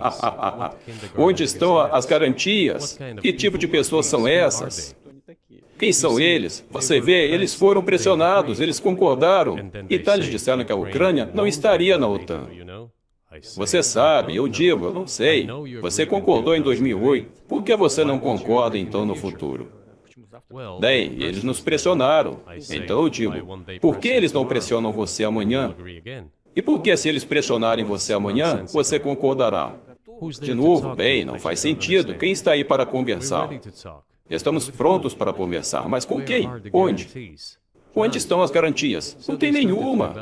Onde estão as garantias? Que tipo de pessoas são essas? Quem são eles? Você vê, eles foram pressionados, eles concordaram. E então eles disseram que a Ucrânia não estaria na OTAN. Você sabe, eu digo, eu não sei. Você concordou em 2008. Por que você não concorda então no futuro? Bem, eles nos pressionaram. Então eu digo, por que eles não pressionam você amanhã? E por que se eles pressionarem você amanhã, você concordará? De novo, bem, não faz sentido. Quem está aí para conversar? Estamos prontos para conversar, mas com quem? Onde? Onde estão as garantias? Não tem nenhuma.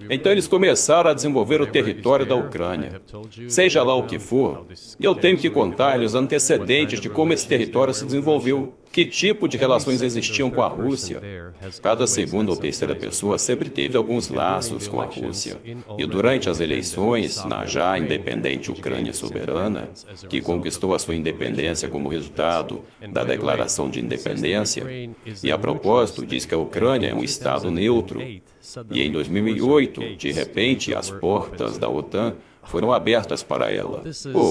Então eles começaram a desenvolver o território da Ucrânia. Seja lá o que for, eu tenho que contar-lhes antecedentes de como esse território se desenvolveu. Que tipo de relações existiam com a Rússia? Cada segunda ou terceira pessoa sempre teve alguns laços com a Rússia. E durante as eleições, na já independente Ucrânia soberana, que conquistou a sua independência como resultado da Declaração de Independência, e a propósito diz que a Ucrânia é um Estado neutro, e em 2008, de repente, as portas da OTAN foram abertas para ela.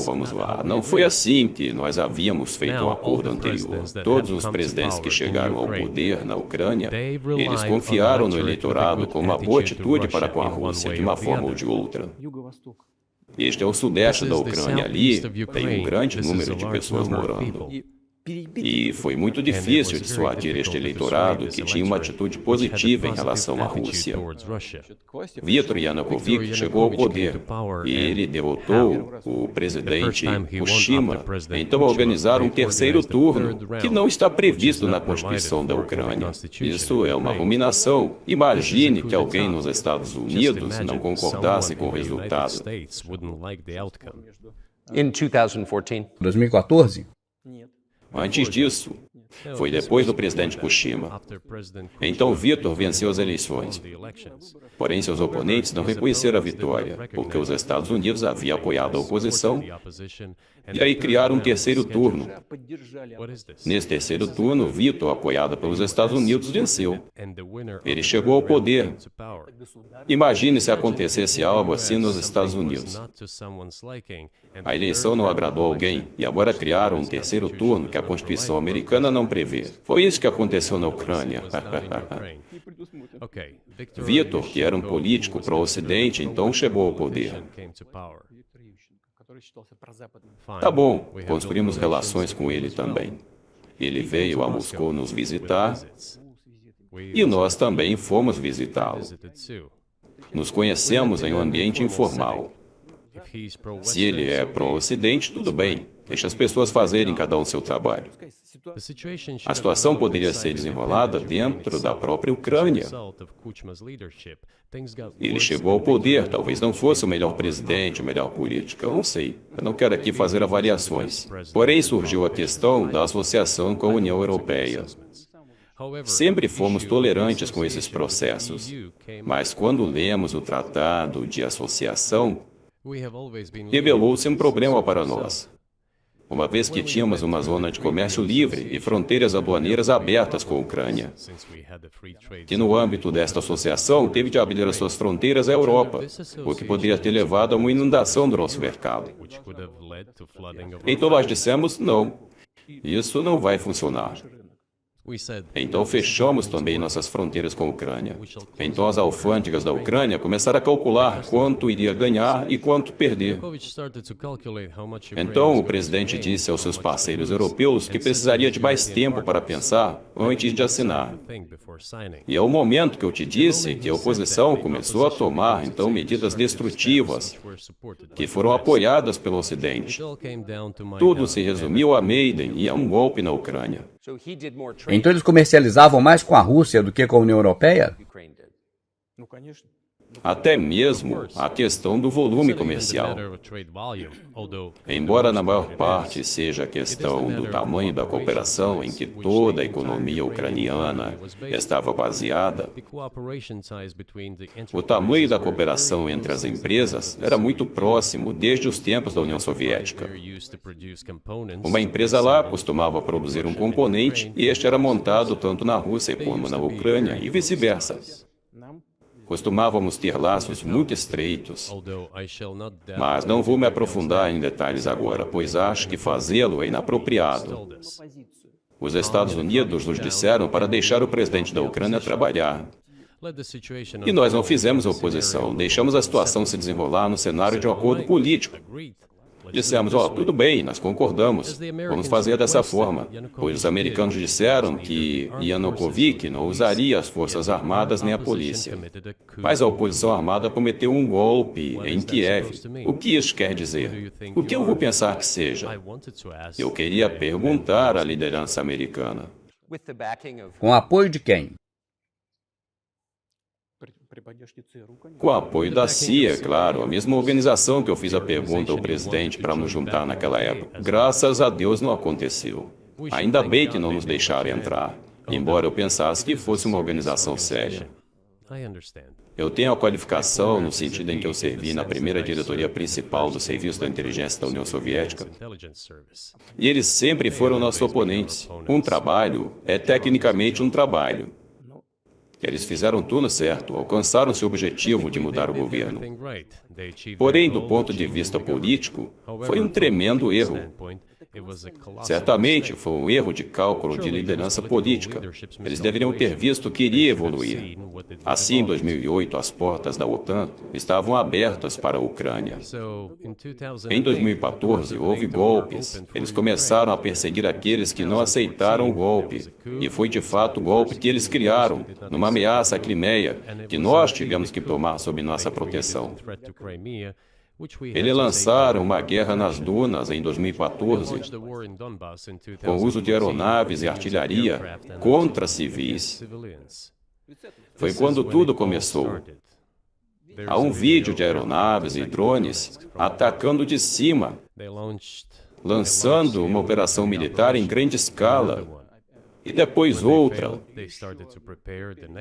Vamos lá, não foi assim que nós havíamos feito um acordo anterior. Todos os presidentes que chegaram ao poder na Ucrânia, eles confiaram no eleitorado como uma boa atitude para com a Rússia, de uma forma ou de outra. Este é o sudeste da Ucrânia. Ali tem um grande número de pessoas morando. E foi muito difícil dissuadir este eleitorado que tinha uma atitude positiva em relação à Rússia. Viktor Yanukovych chegou ao poder e ele derrotou o presidente Kuchma, então a organizar um terceiro turno, que não está previsto na Constituição da Ucrânia. Isso é uma ruminação. Imagine que alguém nos Estados Unidos não concordasse com o resultado. In 2014? 2014? Antes disso, foi depois do presidente Kuchma. Então Viktor venceu as eleições. Porém, seus oponentes não reconheceram a vitória, porque os Estados Unidos haviam apoiado a oposição e aí criaram um terceiro turno. Nesse terceiro turno, Viktor, apoiado pelos Estados Unidos, venceu. Ele chegou ao poder. Imagine se acontecesse algo assim nos Estados Unidos. A eleição não agradou alguém e agora criaram um terceiro turno que a Constituição americana não prevê. Foi isso que aconteceu na Ucrânia. Viktor, que era um político pró-Ocidente, então chegou ao poder. Tá bom, construímos relações com ele também. Ele veio a Moscou nos visitar e nós também fomos visitá-lo. Nos conhecemos em um ambiente informal. Se ele é pró-Ocidente, tudo bem. Deixa as pessoas fazerem cada um seu trabalho. A situação poderia ser desenrolada dentro da própria Ucrânia. Ele chegou ao poder, talvez não fosse o melhor presidente, o melhor político, eu não sei. Eu não quero aqui fazer avaliações. Porém, surgiu a questão da associação com a União Europeia. Sempre fomos tolerantes com esses processos, mas quando lemos o Tratado de Associação, revelou-se um problema para nós. uma vez que tínhamos uma zona de comércio livre e fronteiras aduaneiras abertas com a Ucrânia, que no âmbito desta associação teve de abrir as suas fronteiras à Europa, o que poderia ter levado a uma inundação do nosso mercado. Então nós dissemos, não, isso não vai funcionar. Então fechamos também nossas fronteiras com a Ucrânia. Então as alfândegas da Ucrânia começaram a calcular quanto iria ganhar e quanto perder. Então o presidente disse aos seus parceiros europeus que precisaria de mais tempo para pensar antes de assinar. E é o momento que eu te disse que a oposição começou a tomar então medidas destrutivas que foram apoiadas pelo Ocidente. Tudo se resumiu a Maiden e a um golpe na Ucrânia. Então eles comercializavam mais com a Rússia do que com a União Europeia? Ну, конечно. Até mesmo a questão do volume comercial. Embora na maior parte seja a questão do tamanho da cooperação em que toda a economia ucraniana estava baseada, o tamanho da cooperação entre as empresas era muito próximo desde os tempos da União Soviética. Uma empresa lá costumava produzir um componente e este era montado tanto na Rússia como na Ucrânia e vice-versa. Costumávamos ter laços muito estreitos, mas não vou me aprofundar em detalhes agora, pois acho que fazê-lo é inapropriado. Os Estados Unidos nos disseram para deixar o presidente da Ucrânia trabalhar. E nós não fizemos oposição, deixamos a situação se desenrolar no cenário de um acordo político. Dissemos, tudo bem, nós concordamos, vamos fazer dessa forma, pois os americanos disseram que Yanukovych não usaria as forças armadas nem a polícia. Mas a oposição armada cometeu um golpe em Kiev. O que isso quer dizer? O que eu vou pensar que seja? Eu queria perguntar à liderança americana. Com apoio de quem? Com o apoio da CIA, claro, a mesma organização que eu fiz a pergunta ao presidente para nos juntar naquela época. Graças a Deus não aconteceu. Ainda bem que não nos deixaram entrar, embora eu pensasse que fosse uma organização séria. Eu tenho a qualificação no sentido em que eu servi na primeira diretoria principal do Serviço da Inteligência da União Soviética. E eles sempre foram nossos oponentes. Um trabalho é tecnicamente um trabalho. Eles fizeram tudo certo, alcançaram seu objetivo de mudar o governo. Porém, do ponto de vista político, foi um tremendo erro. Certamente foi um erro de cálculo de liderança política. Eles deveriam ter visto que iria evoluir. Assim, em 2008, as portas da OTAN estavam abertas para a Ucrânia. Em 2014, houve golpes. Eles começaram a perseguir aqueles que não aceitaram o golpe. E foi de fato o golpe que eles criaram, numa ameaça à Crimeia, que nós tivemos que tomar sob nossa proteção. Eles lançaram uma guerra nas dunas em 2014, com o uso de aeronaves e artilharia contra civis. Foi quando tudo começou. Há um vídeo de aeronaves e drones atacando de cima, lançando uma operação militar em grande escala. E depois outra.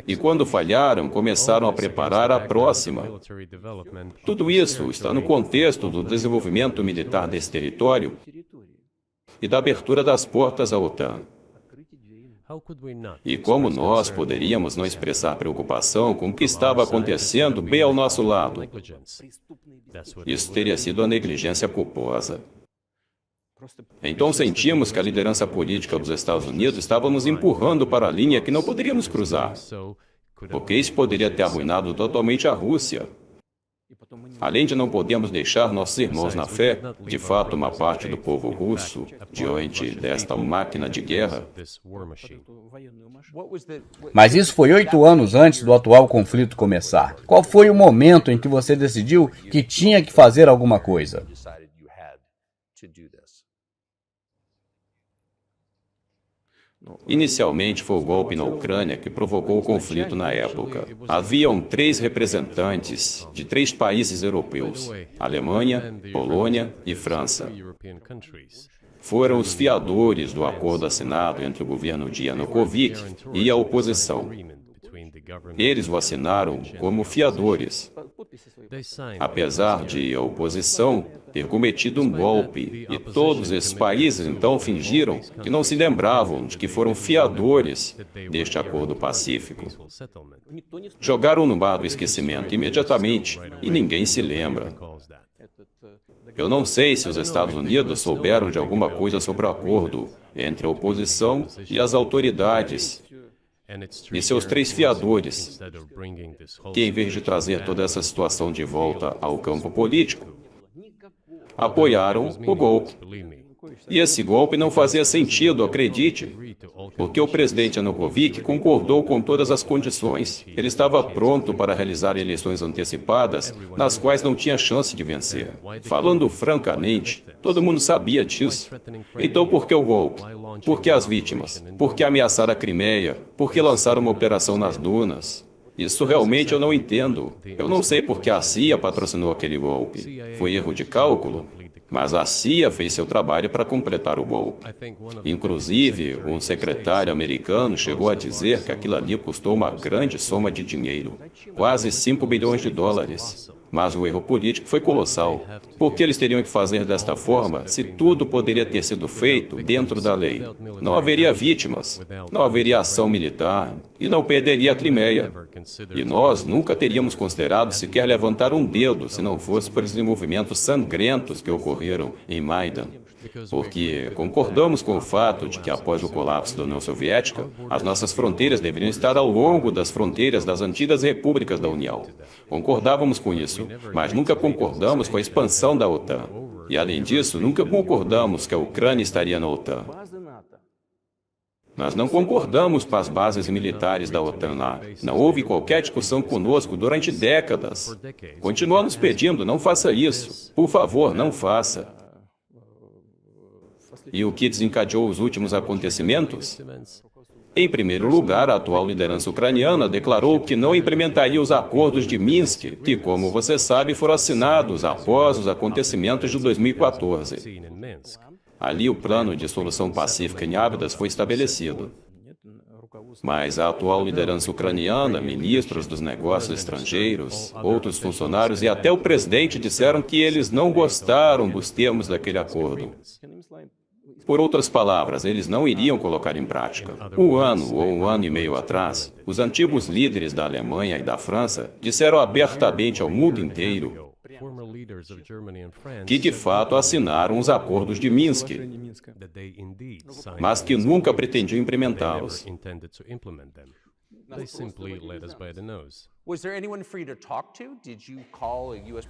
E quando falharam, começaram a preparar a próxima. Tudo isso está no contexto do desenvolvimento militar desse território e da abertura das portas à OTAN. E como nós poderíamos não expressar preocupação com o que estava acontecendo bem ao nosso lado? Isso teria sido a negligência culposa. Então sentimos que a liderança política dos Estados Unidos estava nos empurrando para a linha que não poderíamos cruzar, porque isso poderia ter arruinado totalmente a Rússia. Além de não podermos deixar nossos irmãos na fé, de fato uma parte do povo russo, diante desta máquina de guerra. Mas isso foi 8 anos antes do atual conflito começar. Qual foi o momento em que você decidiu que tinha que fazer alguma coisa? Inicialmente foi o golpe na Ucrânia que provocou o conflito na época. Haviam 3 representantes de 3 países europeus, Alemanha, Polônia e França. Foram os fiadores do acordo assinado entre o governo de Yanukovych e a oposição. Eles o assinaram como fiadores. Apesar de a oposição ter cometido um golpe, e todos esses países então fingiram que não se lembravam de que foram fiadores deste acordo pacífico. Jogaram no mar do esquecimento imediatamente e ninguém se lembra. Eu não sei se os Estados Unidos souberam de alguma coisa sobre o acordo entre a oposição e as autoridades e seus 3 fiadores, que em vez de trazer toda essa situação de volta ao campo político, apoiaram o golpe. E esse golpe não fazia sentido, acredite, porque o presidente Yanukovych concordou com todas as condições. Ele estava pronto para realizar eleições antecipadas, nas quais não tinha chance de vencer. Falando francamente, todo mundo sabia disso. Então por que o golpe? Por que as vítimas? Por que ameaçar a Crimeia? Por que lançar uma operação nas dunas? Isso realmente eu não entendo. Eu não sei por que a CIA patrocinou aquele golpe. Foi erro de cálculo? Mas a CIA fez seu trabalho para completar o golpe. Inclusive, um secretário americano chegou a dizer que aquilo ali custou uma grande soma de dinheiro, quase 5 bilhões de dólares. Mas o erro político foi colossal. Por que eles teriam que fazer desta forma, se tudo poderia ter sido feito dentro da lei? Não haveria vítimas, não haveria ação militar e não perderia a Crimeia. E nós nunca teríamos considerado sequer levantar um dedo se não fosse por esses movimentos sangrentos que ocorreram em Maidan. Porque concordamos com o fato de que após o colapso da União Soviética, as nossas fronteiras deveriam estar ao longo das fronteiras das antigas repúblicas da União. Concordávamos com isso, mas nunca concordamos com a expansão da OTAN. E além disso, nunca concordamos que a Ucrânia estaria na OTAN. Nós não concordamos com as bases militares da OTAN lá. Não houve qualquer discussão conosco durante décadas. Continuamos pedindo, não faça isso. Por favor, não faça. E o que desencadeou os últimos acontecimentos? Em primeiro lugar, a atual liderança ucraniana declarou que não implementaria os acordos de Minsk, que, como você sabe, foram assinados após os acontecimentos de 2014. Ali, o plano de solução pacífica em Ábidas foi estabelecido. Mas a atual liderança ucraniana, ministros dos negócios estrangeiros, outros funcionários e até o presidente disseram que eles não gostaram dos termos daquele acordo. Por outras palavras, eles não iriam colocar em prática. Um ano ou um ano e meio atrás, os antigos líderes da Alemanha e da França disseram abertamente ao mundo inteiro que de fato assinaram os acordos de Minsk, mas que nunca pretendiam implementá-los.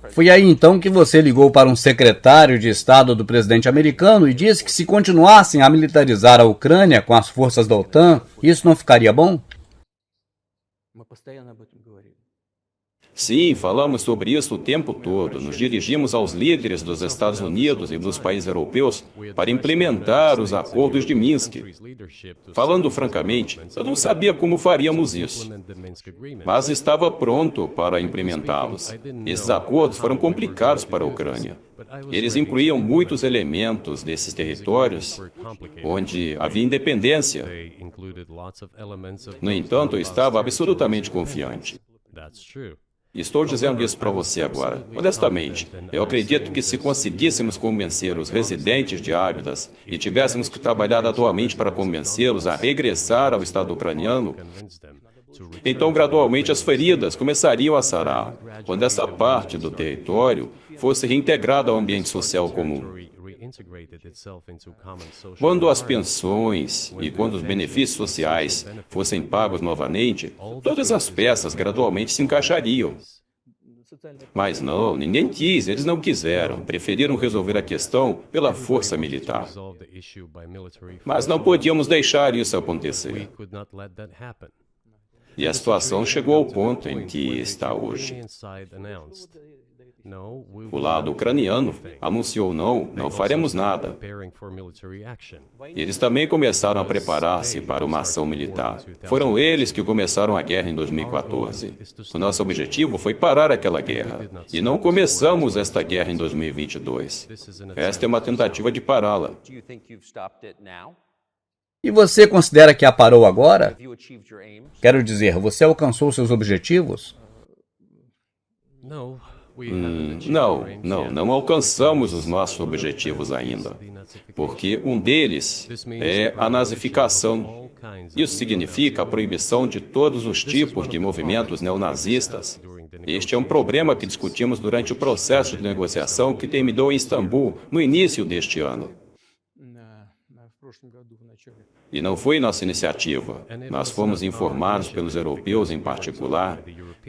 Foi aí então que você ligou para um secretário de Estado do presidente americano e disse que se continuassem a militarizar a Ucrânia com as forças da OTAN, isso não ficaria bom? Sim, falamos sobre isso o tempo todo. Nos dirigimos aos líderes dos Estados Unidos e dos países europeus para implementar os acordos de Minsk. Falando francamente, eu não sabia como faríamos isso, mas estava pronto para implementá-los. Esses acordos foram complicados para a Ucrânia. Eles incluíam muitos elementos desses territórios onde havia independência. No entanto, eu estava absolutamente confiante. Estou dizendo isso para você agora. Honestamente, eu acredito que se conseguíssemos convencer os residentes de Ábidas e tivéssemos que trabalhar atualmente para convencê-los a regressar ao Estado ucraniano, então gradualmente as feridas começariam a sarar, quando essa parte do território fosse reintegrada ao ambiente social comum. Quando as pensões e quando os benefícios sociais fossem pagos novamente, todas as peças gradualmente se encaixariam. Mas não, ninguém quis, eles não quiseram, preferiram resolver a questão pela força militar. Mas não podíamos deixar isso acontecer. E a situação chegou ao ponto em que está hoje. O lado ucraniano anunciou não faremos nada. Eles também começaram a preparar-se para uma ação militar. Foram eles que começaram a guerra em 2014. O nosso objetivo foi parar aquela guerra. E não começamos esta guerra em 2022. Esta é uma tentativa de pará-la. E você considera que a parou agora? Quero dizer, você alcançou seus objetivos? Não alcançamos os nossos objetivos ainda, porque um deles é a nazificação. Isso significa a proibição de todos os tipos de movimentos neonazistas. Este é um problema que discutimos durante o processo de negociação que terminou em Istambul no início deste ano. E não foi nossa iniciativa. Nós fomos informados pelos europeus, em particular,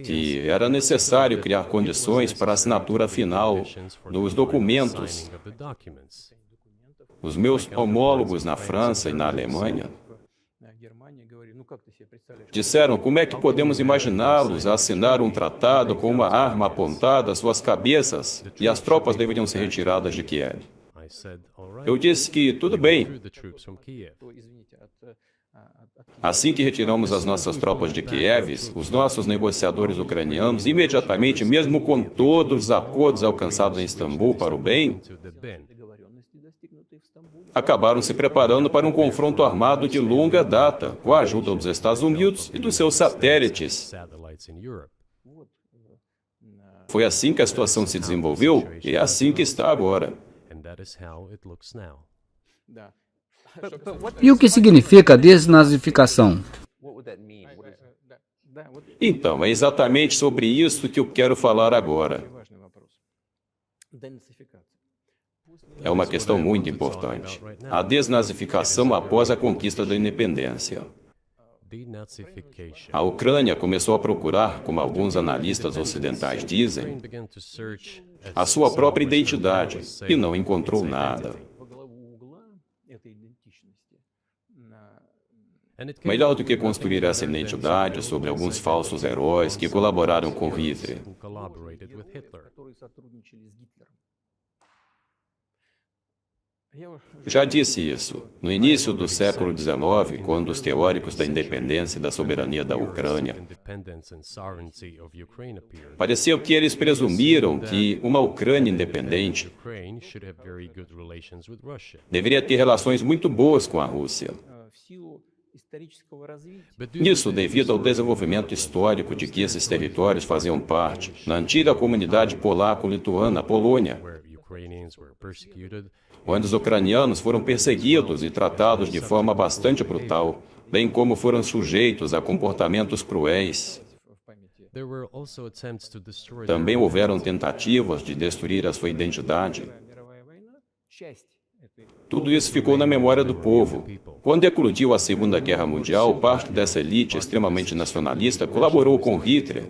que era necessário criar condições para a assinatura final dos documentos. Os meus homólogos na França e na Alemanha disseram como é que podemos imaginá-los a assinar um tratado com uma arma apontada às suas cabeças e as tropas deveriam ser retiradas de Kiev. Eu disse que tudo bem. Assim que retiramos as nossas tropas de Kiev, os nossos negociadores ucranianos, imediatamente, mesmo com todos os acordos alcançados em Istambul para o bem, acabaram se preparando para um confronto armado de longa data, com a ajuda dos Estados Unidos e dos seus satélites. Foi assim que a situação se desenvolveu e é assim que está agora. E o que significa desnazificação? Então, é exatamente sobre isso que eu quero falar agora. É uma questão muito importante. A desnazificação após a conquista da independência. A Ucrânia começou a procurar, como alguns analistas ocidentais dizem, a sua própria identidade e não encontrou nada. Melhor do que construir essa identidade sobre alguns falsos heróis que colaboraram com Hitler. Já disse isso. No início do século XIX, quando os teóricos da independência e da soberania da Ucrânia parecia que eles presumiram que uma Ucrânia independente deveria ter relações muito boas com a Rússia. Isso devido ao desenvolvimento histórico de que esses territórios faziam parte na antiga comunidade polaco-lituana, a Polônia, onde os ucranianos foram perseguidos e tratados de forma bastante brutal, bem como foram sujeitos a comportamentos cruéis. Também houveram tentativas de destruir a sua identidade. Tudo isso ficou na memória do povo. Quando eclodiu a Segunda Guerra Mundial, parte dessa elite extremamente nacionalista colaborou com Hitler.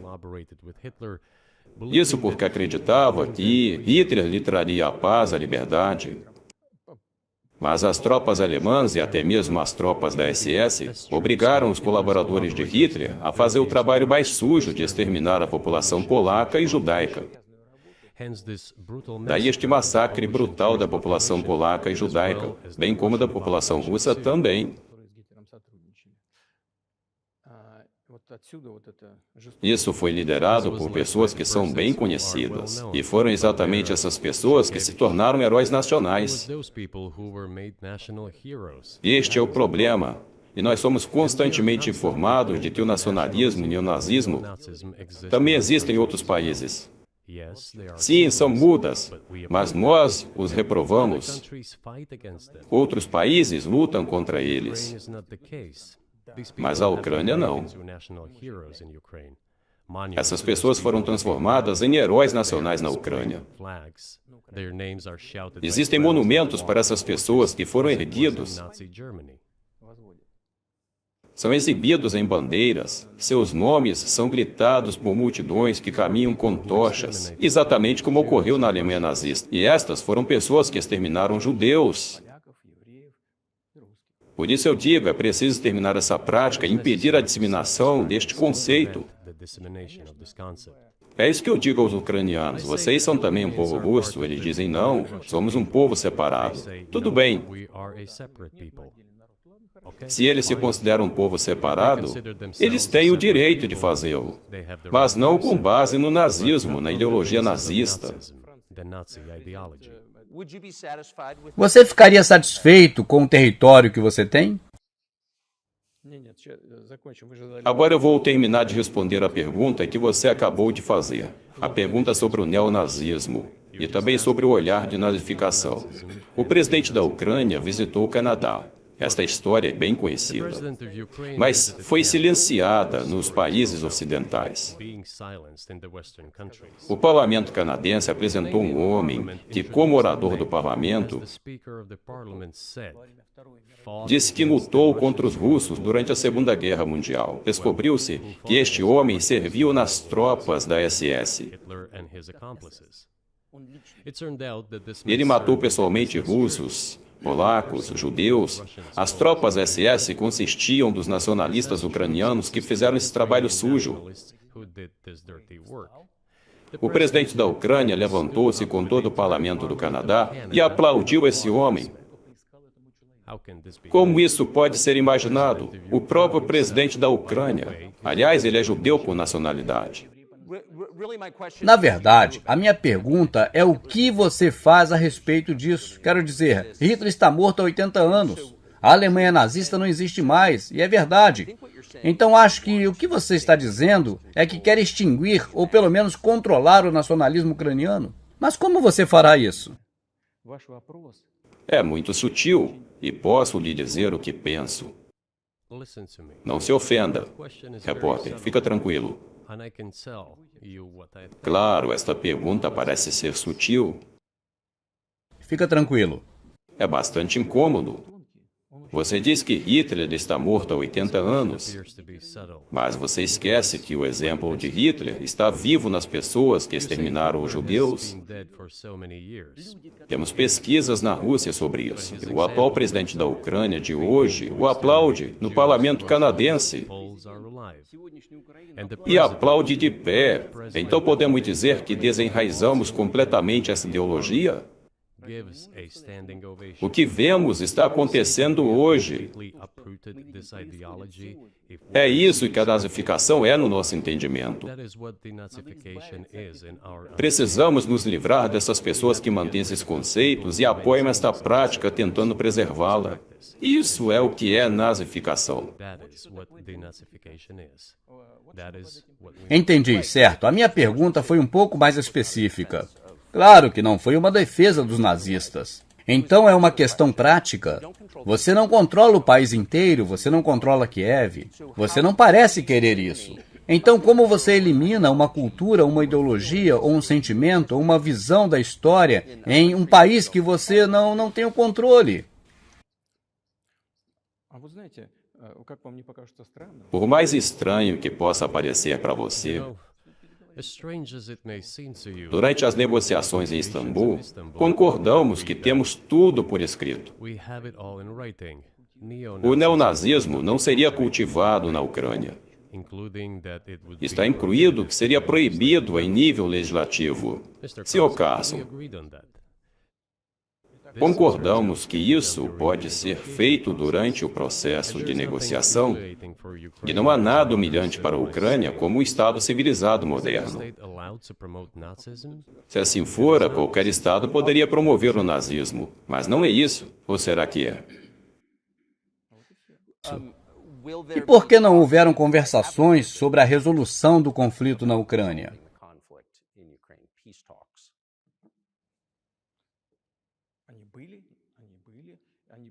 Isso porque acreditava que Hitler lhe traria a paz, a liberdade. Mas as tropas alemãs e até mesmo as tropas da SS obrigaram os colaboradores de Hitler a fazer o trabalho mais sujo de exterminar a população polaca e judaica. Daí este massacre brutal da população polaca e judaica, bem como da população russa também. Isso foi liderado por pessoas que são bem conhecidas, e foram exatamente essas pessoas que se tornaram heróis nacionais. Este é o problema, e nós somos constantemente informados de que o nacionalismo e o neonazismo também existem em outros países. Sim, são mudas, mas nós os reprovamos. Outros países lutam contra eles. Mas a Ucrânia não. Essas pessoas foram transformadas em heróis nacionais na Ucrânia. Existem monumentos para essas pessoas que foram erguidos. São exibidos em bandeiras. Seus nomes são gritados por multidões que caminham com tochas, exatamente como ocorreu na Alemanha nazista. E estas foram pessoas que exterminaram judeus. Por isso eu digo, é preciso terminar essa prática e impedir a disseminação deste conceito. É isso que eu digo aos ucranianos. Vocês são também um povo russo. Eles dizem, não, somos um povo separado. Tudo bem. Se eles se consideram um povo separado, eles têm o direito de fazê-lo, mas não com base no nazismo, na ideologia nazista. Você ficaria satisfeito com o território que você tem? Нет, сейчас закончим. Вы же задали Agora eu vou terminar de responder a pergunta que você acabou de fazer. A pergunta sobre o neonazismo e também sobre o olhar de nazificação. O presidente da Ucrânia visitou o Canadá. Esta história é bem The conhecida, president of Ukraine mas visited foi Canada, silenciada nos países ocidentais. being silenced in the Western countries. O parlamento canadense apresentou um homem que, como orador do As parlamento, the Speaker of the Parliament said, fought disse que lutou contra os russos durante a Segunda Guerra Mundial. Descobriu-se que este homem serviu nas tropas da SS. Hitler and his accomplices. It turned out that this Ele man matou served pessoalmente as russos, polacos, judeus. As tropas SS consistiam dos nacionalistas ucranianos que fizeram esse trabalho sujo. nationalists who did this dirty work. O presidente da Ucrânia levantou-se com todo o parlamento do Canadá e aplaudiu esse homem. How can this be? Como isso pode ser imaginado? O próprio presidente da Ucrânia. Aliás, ele é judeu por nacionalidade. Na verdade, a minha pergunta é o que você faz a respeito disso. Quero dizer, Hitler está morto há 80 anos. A Alemanha nazista não existe mais, e é verdade. Então acho que o que você está dizendo é que quer extinguir ou pelo menos controlar o nacionalismo ucraniano. Mas como você fará isso? ваш вопрос. É muito sutil e posso lhe dizer o que penso. Listen to me. Não se ofenda, The question is very repórter, simple, fica tranquilo. and I can tell you what I think. Claro, esta pergunta parece ser sutil. Fica tranquilo. É bastante incômodo. Você diz que Hitler está morto há 80 anos, Appears to be subtle. mas você esquece que o exemplo de Hitler está vivo nas pessoas que exterminaram os judeus. Been dead for so many years. Temos pesquisas na Rússia sobre isso. E o atual presidente da Ucrânia de hoje o aplaude no parlamento canadense. Poles are alive. And the E president aplaude de pé. Então podemos dizer que desenraizamos completamente essa ideologia? gives a standing ovation. O que vemos está acontecendo hoje. Completely uprooted this ideology. If É isso que a nazificação é no nosso entendimento. that is what denazification is in our Precisamos nos livrar dessas pessoas que mantêm esses conceitos e apoiam esta prática tentando preservá-la. Isso é o que é nazificação. that is what denazification is. That is what we Entendi, certo. A minha pergunta foi um pouco mais específica. Claro que não foi uma defesa dos nazistas. Então é uma questão prática. Você não controla o país inteiro, você não controla Kiev. Você não parece querer isso. Então como você elimina uma cultura, uma ideologia, ou um sentimento, ou uma visão da história em um país que você não tem o controle? А вы знаете, как вам не покажется странным, Por mais estranho que possa parecer para você, know. As strange as it may seem to you, durante as negociações em Istambul, concordamos que temos tudo por escrito. we have it all in writing. O neonazismo não seria cultivado na Ucrânia. Including that it would Está incluído que seria proibido em nível legislativo. Mr. Sr. we Carson, agreed on that. concordamos que isso pode ser feito durante o processo de negociação, Waiting for e Ukraine. não há nada humilhante para a Ucrânia como um Estado civilizado moderno. State allowed to promote Nazism? Se assim fora, qualquer Estado poderia promover o nazismo. Mas não é isso. Ou será que é? E por que não houveram conversações sobre a resolução do conflito na Ucrânia? они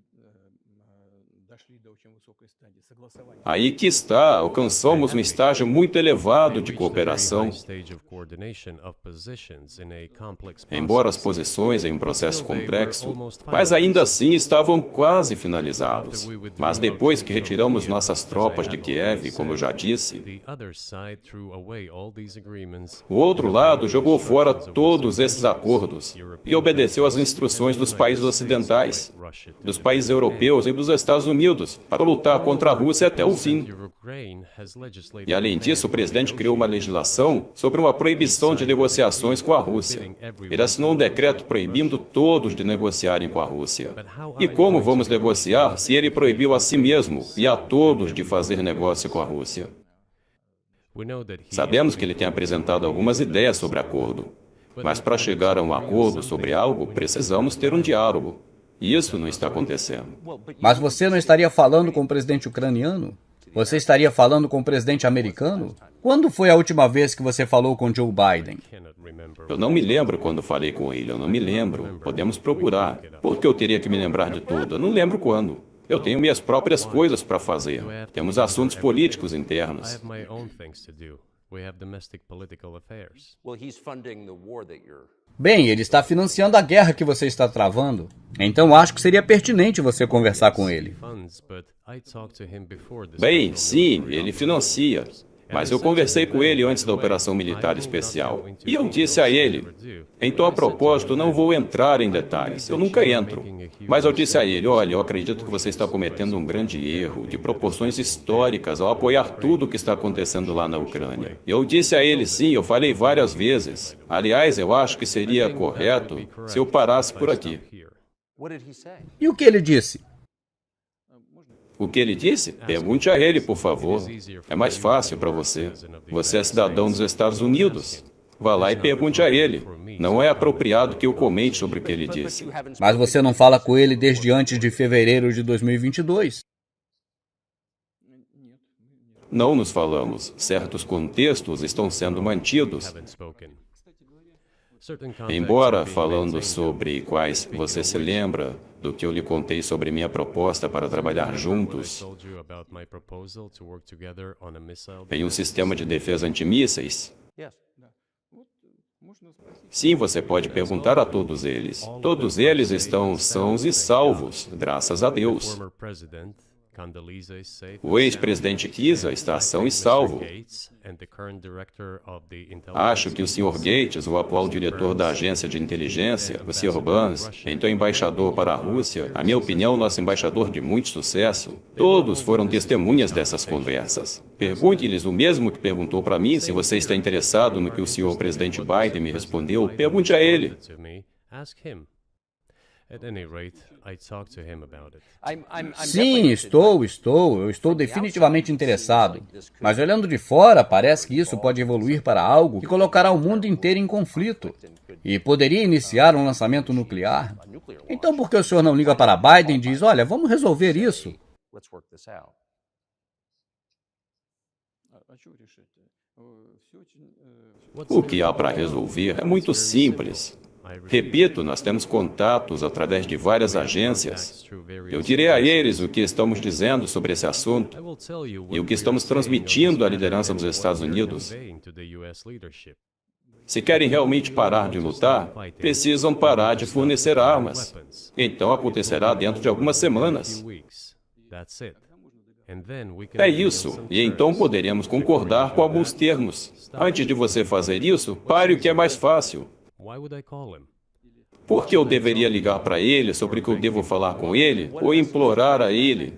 дошли до очень высокой стадии согласования. Aí que está, alcançamos um estágio muito elevado de Reached a very cooperação. high stage of coordination of positions in a complex Embora as process. posições em um processo complexo, mas ainda assim estavam quase finalizados. Mas depois que retiramos nossas tropas de Kiev, como eu já disse, The other side threw away all these agreements. o outro lado jogou fora todos esses acordos e obedeceu às instruções dos países ocidentais, Russia dos países europeus e dos Estados Unidos para lutar contra a Rússia até o fim. Ukraine has legislated E além disso, o presidente criou uma legislação sobre uma proibição de negociações com a Rússia. Ele assinou um decreto proibindo todos de negociarem com a Rússia. E como vamos negociar se ele proibiu a si mesmo e a todos de fazer negócio com a Rússia? We know that he Sabemos que ele tem apresentado algumas ideias sobre acordo. Mas para chegar a um acordo sobre algo, precisamos ter um diálogo. E isso não está acontecendo. Mas você não estaria falando com o presidente ucraniano? Você estaria falando com o presidente americano? Quando foi a última vez que você falou com Joe Biden? Eu não me lembro quando falei com ele, eu não me lembro. Podemos procurar. Por que eu teria que me lembrar de tudo? Eu não lembro quando. Eu tenho minhas próprias coisas para fazer. Temos assuntos políticos I internos. have my own things to do. We have domestic political affairs. Bem, ele está financiando a guerra que você está travando. Então acho que seria pertinente você conversar com ele. Funds, but I talked to him before this. Bem, sim, ele financia. Mas eu conversei com ele antes da operação militar especial. E eu disse a ele, então a propósito, não vou entrar em detalhes, eu nunca entro. Mas eu disse a ele, olha, eu acredito que você está cometendo um grande erro, de proporções históricas, ao apoiar tudo o que está acontecendo lá na Ucrânia. Eu disse a ele, sim, eu falei várias vezes. Aliás, eu acho que seria correto se eu parasse por aqui. E o que ele disse? O que ele disse? Pergunte a ele, por favor. É mais fácil para você. Você é cidadão dos Estados Unidos. Vá lá e pergunte a ele. Não é apropriado que eu comente sobre o que ele disse. Mas você não fala com ele desde antes de fevereiro de 2022. Não nos falamos. Certos contextos estão sendo mantidos. Haven't spoken. Certain contexts Embora are being falando maintained. sobre quais você se lembra do que eu lhe contei sobre minha proposta para trabalhar I juntos told you about my proposal to work together on a missile em um sistema de defesa antimísseis. Можно спросить? Sim, você pode perguntar a todos eles. Todos eles estão sãos e salvos, graças a Deus. former president Condoleezza is safe. O ex-presidente Kisa está são e salvo. Gates and the current director of the intelligence Acho que o Sr. Gates, o atual diretor da agência de inteligência, o Sr. Burns, então embaixador para a Rússia, na minha opinião, nosso embaixador de muito sucesso, todos foram testemunhas dessas conversas. Pergunte-lhes o mesmo que perguntou para mim, se você está interessado no que o Sr. presidente Biden me respondeu, pergunte a ele. to me, ask him. At any rate, I talked to him about it. Sim, eu estou definitivamente interessado. Mas olhando de fora, parece que isso pode evoluir para algo que colocará o mundo inteiro em conflito e poderia iniciar um lançamento nuclear. Então por que o senhor não liga para Biden e diz, olha, vamos resolver isso? А что решить? Все очень... O que há para resolver é muito simples. Repito, nós temos contatos através de várias agências. Eu direi a eles o que estamos dizendo sobre esse assunto I will tell you e o what que estamos transmitindo à liderança dos Estados Unidos. conveying to the US leadership. Se querem realmente parar de lutar, precisam parar de fornecer armas. Então acontecerá dentro de algumas semanas. Few weeks. That's it. And then we can É agree on isso, some e então terms. poderemos concordar com alguns termos. Antes de você fazer isso, pare o que é mais fácil. Why would I call him? Por que eu deveria ligar para ele sobre o que eu devo falar com ele ou implorar a ele?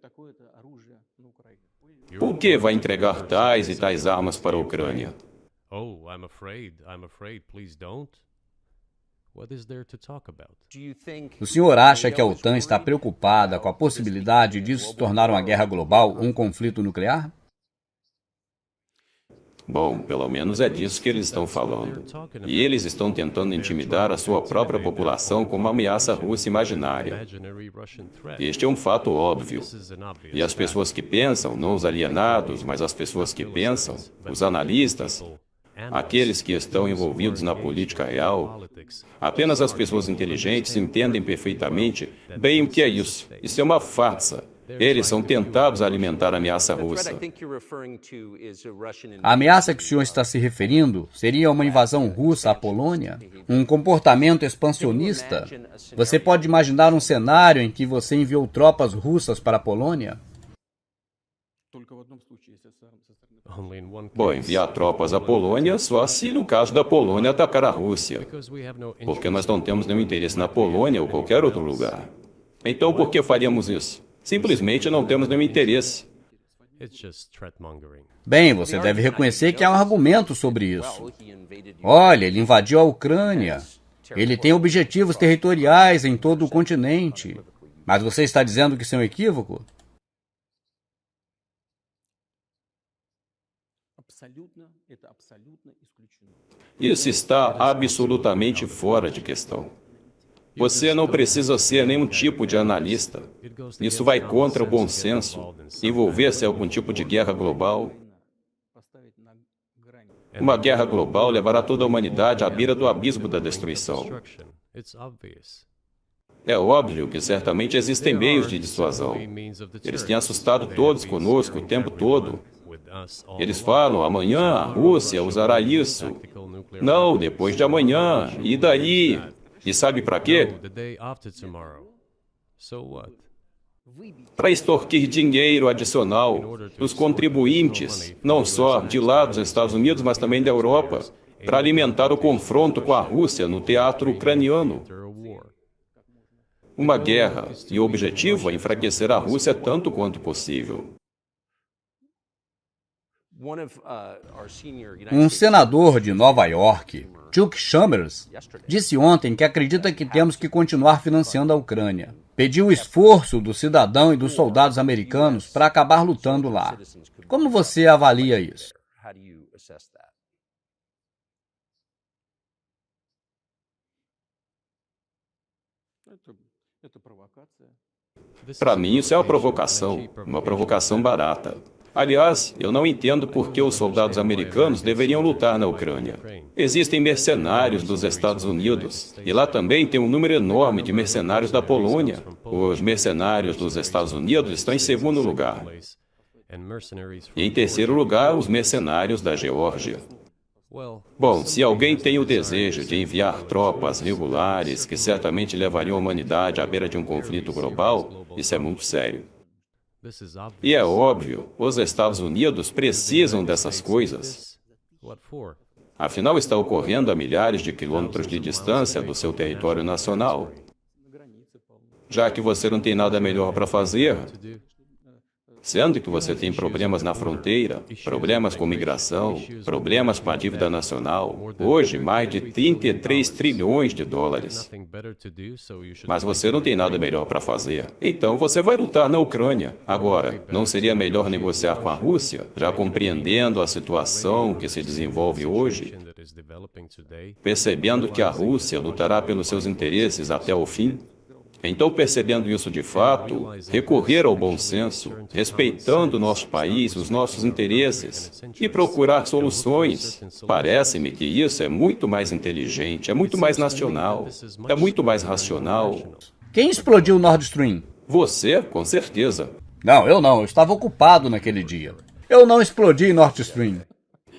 Такое-то оружие на Украине. Por que vai entregar tais e tais armas para a Ucrânia? Oh, I'm afraid. Please don't. What is there to talk about? O senhor acha que a OTAN está preocupada com a possibilidade disso se tornar uma guerra global, um conflito nuclear? Bom, pelo menos é disso que eles estão falando. E eles estão tentando intimidar a sua própria população com uma ameaça russa imaginária. Imaginary Russian threat. Este é um fato óbvio. This is an obvious E as pessoas que pensam, não os alienados, mas as pessoas que pensam, os analistas, aqueles que estão envolvidos na política real, politics. apenas as pessoas inteligentes entendem perfeitamente bem o que é isso. Isso é uma farsa. Eles são tentados a alimentar a ameaça russa. A ameaça que o senhor está se referindo seria uma invasão russa à Polônia? Um comportamento expansionista? Você pode imaginar um cenário em que você enviou tropas russas para a Polônia? Только в одном случае, если со стороны... Only in one Bom, case. enviar tropas à Polônia só se no caso da Polônia atacar a Rússia. Because we have no Porque interest. nós não temos nenhum interesse na Polônia ou qualquer outro lugar. Então por que faríamos isso? Simplesmente não temos nenhum interesse. It's just threat mongering. Bem, você deve reconhecer que há um argumento sobre isso. Olha, ele invadiu a Ucrânia. Ele tem objetivos territoriais em todo o continente. Mas você está dizendo que isso é um equívoco? Это абсолютно исключено. Isso está absolutamente fora de questão. Você não precisa ser nenhum tipo de analista. Isso vai contra o bom senso. Envolver-se em algum tipo de guerra global. Uma guerra global levará toda a humanidade à beira do abismo da destruição. É óbvio que certamente existem meios de dissuasão. Eles têm assustado todos conosco o tempo todo. Eles falam, amanhã a Rússia usará isso. Não, depois de amanhã. E daí? E sabe para quê? Para extorquir dinheiro adicional dos contribuintes, não só de lá dos Estados Unidos, mas também da Europa, para alimentar o confronto com a Rússia no teatro ucraniano. Uma guerra, e o objetivo é enfraquecer a Rússia tanto quanto possível. Um senador de Nova York, Chuck Schumer, disse ontem que acredita que temos que continuar financiando a Ucrânia. Pediu o esforço do cidadão e dos soldados americanos para acabar lutando lá. Como você avalia isso? Para mim, isso é uma provocação barata. Aliás, eu não entendo por que os soldados americanos deveriam lutar na Ucrânia. Existem mercenários dos Estados Unidos, e lá também tem um número enorme de mercenários da Polônia. Os mercenários dos Estados Unidos estão em segundo lugar. E em terceiro lugar, os mercenários da Geórgia. Bom, se alguém tem o desejo de enviar tropas regulares que certamente levariam a humanidade à beira de um conflito global, isso é muito sério. E é óbvio, os Estados Unidos precisam dessas coisas. Afinal, está ocorrendo a milhares de quilômetros de distância do seu território nacional. Já que você não tem nada melhor para fazer, sendo que você tem problemas na fronteira, problemas com migração, problemas com a dívida nacional, hoje mais de 33 trilhões de dólares. Mas você não tem nada melhor para fazer. Então você vai lutar na Ucrânia. Agora, não seria melhor negociar com a Rússia, já compreendendo a situação que se desenvolve hoje, percebendo que a Rússia lutará pelos seus interesses até o fim? Então, percebendo isso de fato, recorrer ao bom senso, respeitando o nosso país, os nossos interesses, e procurar soluções. Parece-me que isso é muito mais inteligente, é muito mais nacional, é muito mais racional. Quem explodiu o Nord Stream? Você, com certeza. Não, eu estava ocupado naquele dia. Eu não explodi Nord Stream.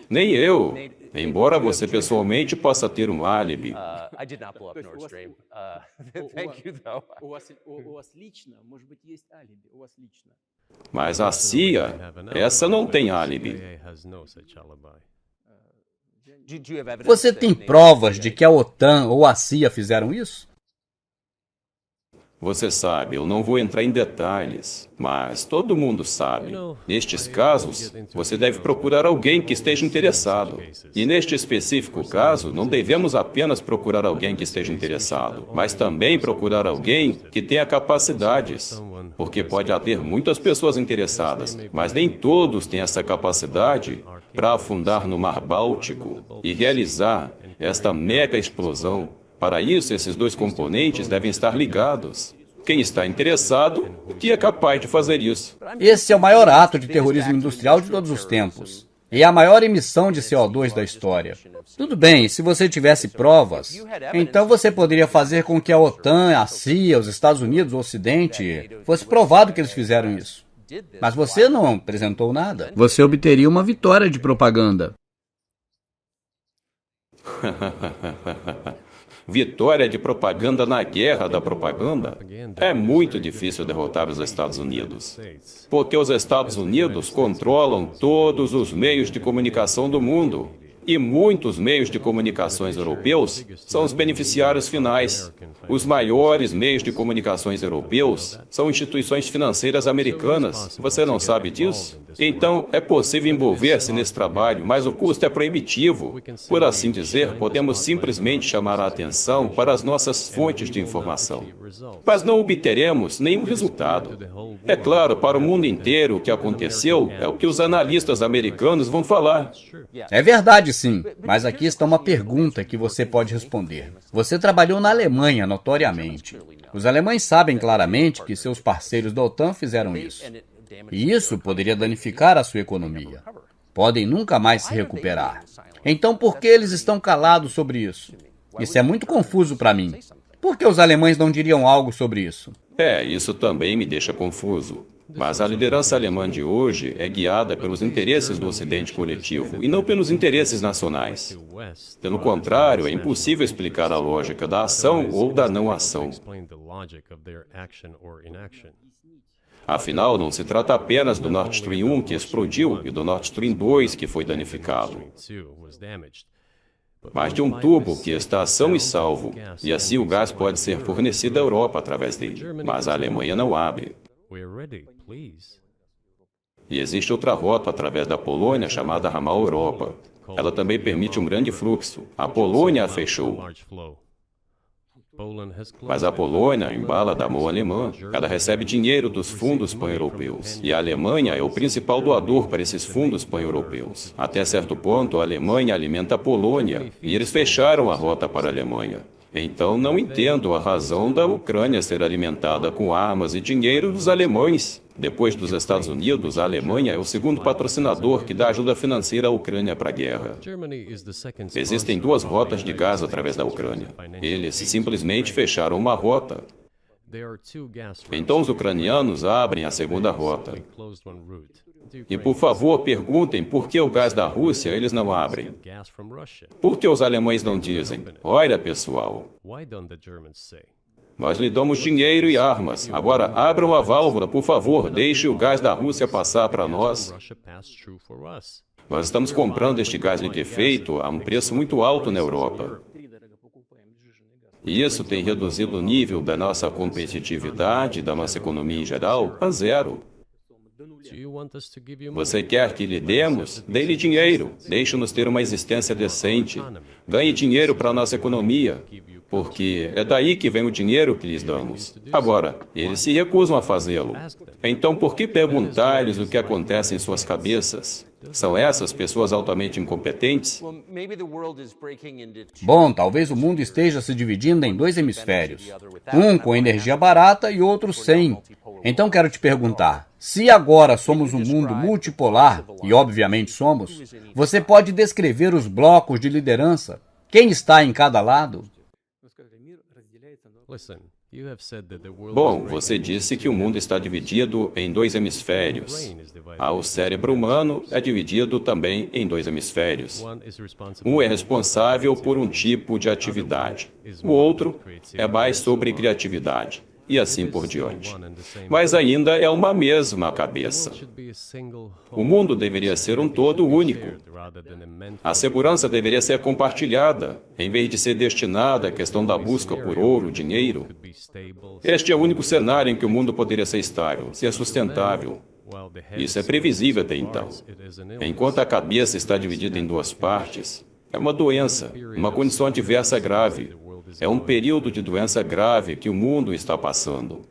Nem eu. Embora você pessoalmente possa ter um álibi. I did not blow up Nord Stream. Thank you, though. Mas a CIA, essa não tem álibi. Você tem provas de que a OTAN ou a CIA fizeram isso? Você sabe, eu não vou entrar em detalhes, mas todo mundo sabe. Nestes casos, você deve procurar alguém que esteja interessado. E neste específico caso, não devemos apenas procurar alguém que esteja interessado, mas também procurar alguém que tenha capacidades. Porque pode haver muitas pessoas interessadas, mas nem todos têm essa capacidade para afundar no Mar Báltico e realizar esta mega explosão. Para isso, esses dois componentes devem estar ligados. Quem está interessado, que é capaz de fazer isso. Esse é o maior ato de terrorismo industrial de todos os tempos. E a maior emissão de CO2 da história. Tudo bem, se você tivesse provas, então você poderia fazer com que a OTAN, a CIA, os Estados Unidos, o Ocidente, fosse provado que eles fizeram isso. Mas você não apresentou nada. Você obteria uma vitória de propaganda. Vitória de propaganda na guerra da propaganda? É muito difícil derrotar os Estados Unidos. Porque os Estados Unidos controlam todos os meios de comunicação do mundo. E muitos meios de comunicações europeus são os beneficiários finais. Os maiores meios de comunicações europeus são instituições financeiras americanas. Você não sabe disso? Então, é possível envolver-se nesse trabalho, mas o custo é proibitivo. Por assim dizer, podemos simplesmente chamar a atenção para as nossas fontes de informação. Mas não obteremos nenhum resultado. É claro, para o mundo inteiro, o que aconteceu é o que os analistas americanos vão falar. É verdade, sim, mas aqui está uma pergunta que você pode responder. Você trabalhou na Alemanha, notoriamente. Os alemães sabem claramente que seus parceiros da OTAN fizeram isso. E isso poderia danificar a sua economia. Podem nunca mais se recuperar. Então, por que eles estão calados sobre isso? Isso é muito confuso para mim. Por que os alemães não diriam algo sobre isso? Isso também me deixa confuso. Mas a liderança alemã de hoje é guiada pelos interesses do Ocidente coletivo e não pelos interesses nacionais. Pelo contrário, é impossível explicar a lógica da ação ou da não ação. Afinal, não se trata apenas do Nord Stream 1 que explodiu e do Nord Stream 2 que foi danificado, mas de um tubo que está são e salvo, e assim o gás pode ser fornecido à Europa através dele, mas a Alemanha não abre. E existe outra rota através da Polônia chamada Ramal Europa. Ela também permite um grande fluxo. A Polônia a fechou. Mas a Polônia embala da mão alemã. Ela recebe dinheiro dos fundos pan-europeus. E a Alemanha é o principal doador para esses fundos pan-europeus. Até certo ponto, a Alemanha alimenta a Polônia. E eles fecharam a rota para a Alemanha. Então, não entendo a razão da Ucrânia ser alimentada com armas e dinheiro dos alemães. Depois dos Estados Unidos, a Alemanha é o segundo patrocinador que dá ajuda financeira à Ucrânia para a guerra. Existem duas rotas de gás através da Ucrânia. Eles simplesmente fecharam uma rota. Então, os ucranianos abrem a segunda rota. E, por favor, perguntem por que o gás da Rússia eles não abrem. Por que os alemães não dizem? Olha, pessoal, nós lhe damos dinheiro e armas. Agora, abram a válvula, por favor, deixe o gás da Rússia passar para nós. Nós estamos comprando este gás liquefeito a um preço muito alto na Europa. E isso tem reduzido o nível da nossa competitividade, da nossa economia em geral, a zero. Você quer que lhe demos? Dê-lhe dinheiro. Deixe-nos ter uma existência decente. Ganhe dinheiro para a nossa economia, porque é daí que vem o dinheiro que lhes damos. Agora, eles se recusam a fazê-lo. Então, por que perguntar-lhes o que acontece em suas cabeças? São essas pessoas altamente incompetentes? Bom, talvez o mundo esteja se dividindo em dois hemisférios. Um com energia barata e outro sem. Então quero te perguntar, se agora somos um mundo multipolar, e obviamente somos, você pode descrever os blocos de liderança? Quem está em cada lado? Bom, você disse que o mundo está dividido em dois hemisférios. O cérebro humano é dividido também em dois hemisférios. Um é responsável por um tipo de atividade. O outro é mais sobre criatividade. E assim por diante. Mas ainda é uma mesma cabeça. O mundo deveria ser um todo único. A segurança deveria ser compartilhada, em vez de ser destinada à questão da busca por ouro, dinheiro. Este é o único cenário em que o mundo poderia ser estável, ser sustentável. Isso é previsível até então. Enquanto a cabeça está dividida em duas partes, é uma doença, uma condição adversa grave. É um período de doença grave que o mundo está passando.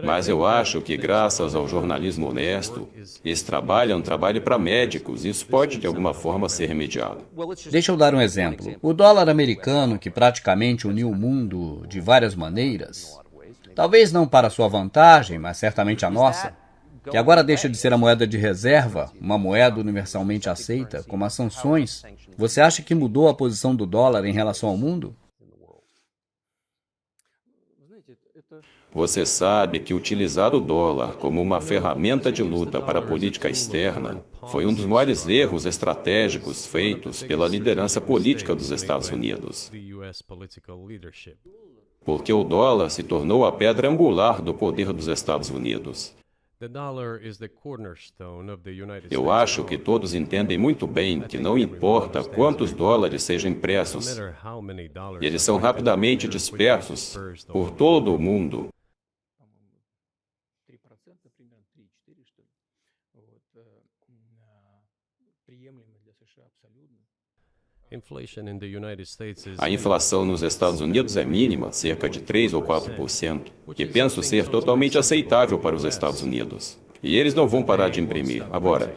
Mas eu acho que, graças ao jornalismo honesto, esse trabalho é um trabalho para médicos e isso pode, de alguma forma, ser remediado. Deixa eu dar um exemplo. O dólar americano, que praticamente uniu o mundo de várias maneiras, talvez não para sua vantagem, mas certamente a nossa, que agora deixa de ser a moeda de reserva, uma moeda universalmente aceita, como as sanções, você acha que mudou a posição do dólar em relação ao mundo? Você sabe que utilizar o dólar como uma ferramenta de luta para a política externa foi um dos maiores erros estratégicos feitos pela liderança política dos Estados Unidos. Porque o dólar se tornou a pedra angular do poder dos Estados Unidos. Eu acho que todos entendem muito bem que não importa quantos dólares sejam impressos, eles são rapidamente dispersos por todo o mundo. A inflação nos Estados Unidos é mínima, cerca de 3 ou 4%, que penso ser totalmente aceitável para os Estados Unidos. E eles não vão parar de imprimir. Agora,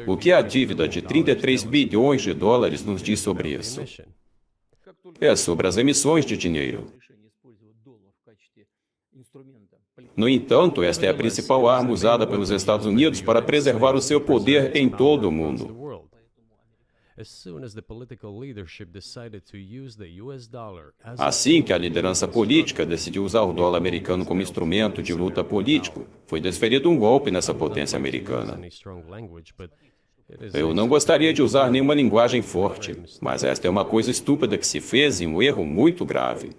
o que a dívida de 33 bilhões de dólares nos diz sobre isso? É sobre as emissões de dinheiro. No entanto, esta é a principal arma usada pelos Estados Unidos para preservar o seu poder em todo o mundo. Assim que a liderança política decidiu usar o dólar americano como instrumento de luta político, foi desferido um golpe nessa potência americana. Eu não gostaria de usar nenhuma linguagem forte, mas esta é uma coisa estúpida que se fez e um erro muito grave.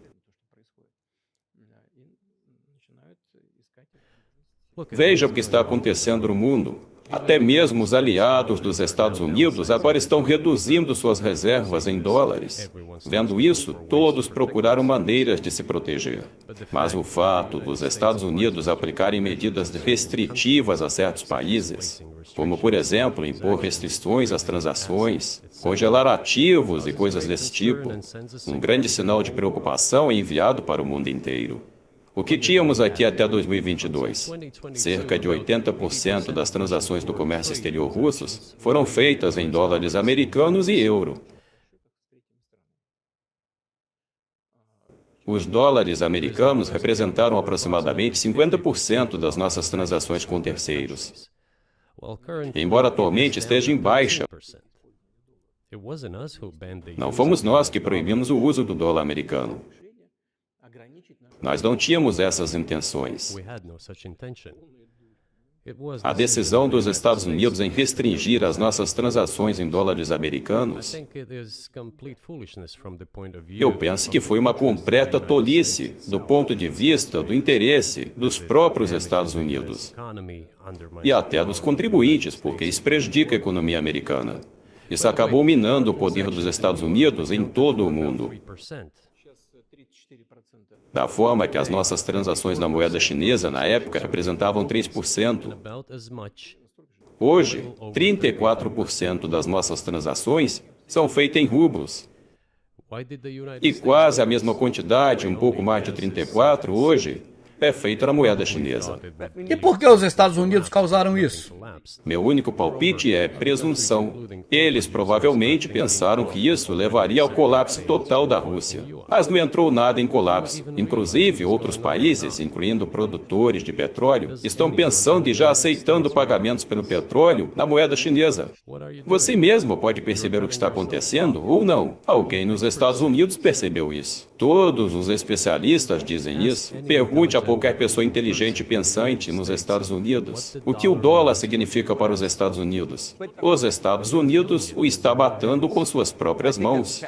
Veja o que está acontecendo no mundo. Até mesmo os aliados dos Estados Unidos agora estão reduzindo suas reservas em dólares. Vendo isso, todos procuraram maneiras de se proteger. Mas o fato dos Estados Unidos aplicarem medidas restritivas a certos países, como, por exemplo, impor restrições às transações, congelar ativos e coisas desse tipo, um grande sinal de preocupação é enviado para o mundo inteiro. O que tínhamos aqui até 2022? Cerca de 80% das transações do comércio exterior russos foram feitas em dólares americanos e euro. Os dólares americanos representaram aproximadamente 50% das nossas transações com terceiros, embora atualmente esteja em baixa. Não fomos nós que proibimos o uso do dólar americano. Nós não tínhamos essas intenções. A decisão dos Estados Unidos em restringir as nossas transações em dólares americanos, eu penso que foi uma completa tolice do ponto de vista do interesse dos próprios Estados Unidos e até dos contribuintes, porque isso prejudica a economia americana. Isso acabou minando o poder dos Estados Unidos em todo o mundo. Da forma que as nossas transações na moeda chinesa, na época, representavam 3%. Hoje, 34% das nossas transações são feitas em rublos. E quase a mesma quantidade, um pouco mais de 34%, hoje, é feita na moeda chinesa. E por que os Estados Unidos causaram isso? Meu único palpite é presunção. Eles provavelmente pensaram que isso levaria ao colapso total da Rússia. Mas não entrou nada em colapso. Inclusive, outros países, incluindo produtores de petróleo, estão pensando e já aceitando pagamentos pelo petróleo na moeda chinesa. Você mesmo pode perceber o que está acontecendo ou não. Alguém nos Estados Unidos percebeu isso. Todos os especialistas dizem isso. Pergunte a qualquer pessoa inteligente e pensante nos Estados Unidos o que o dólar significa para os Estados Unidos. Os Estados Unidos o está matando com suas próprias mãos.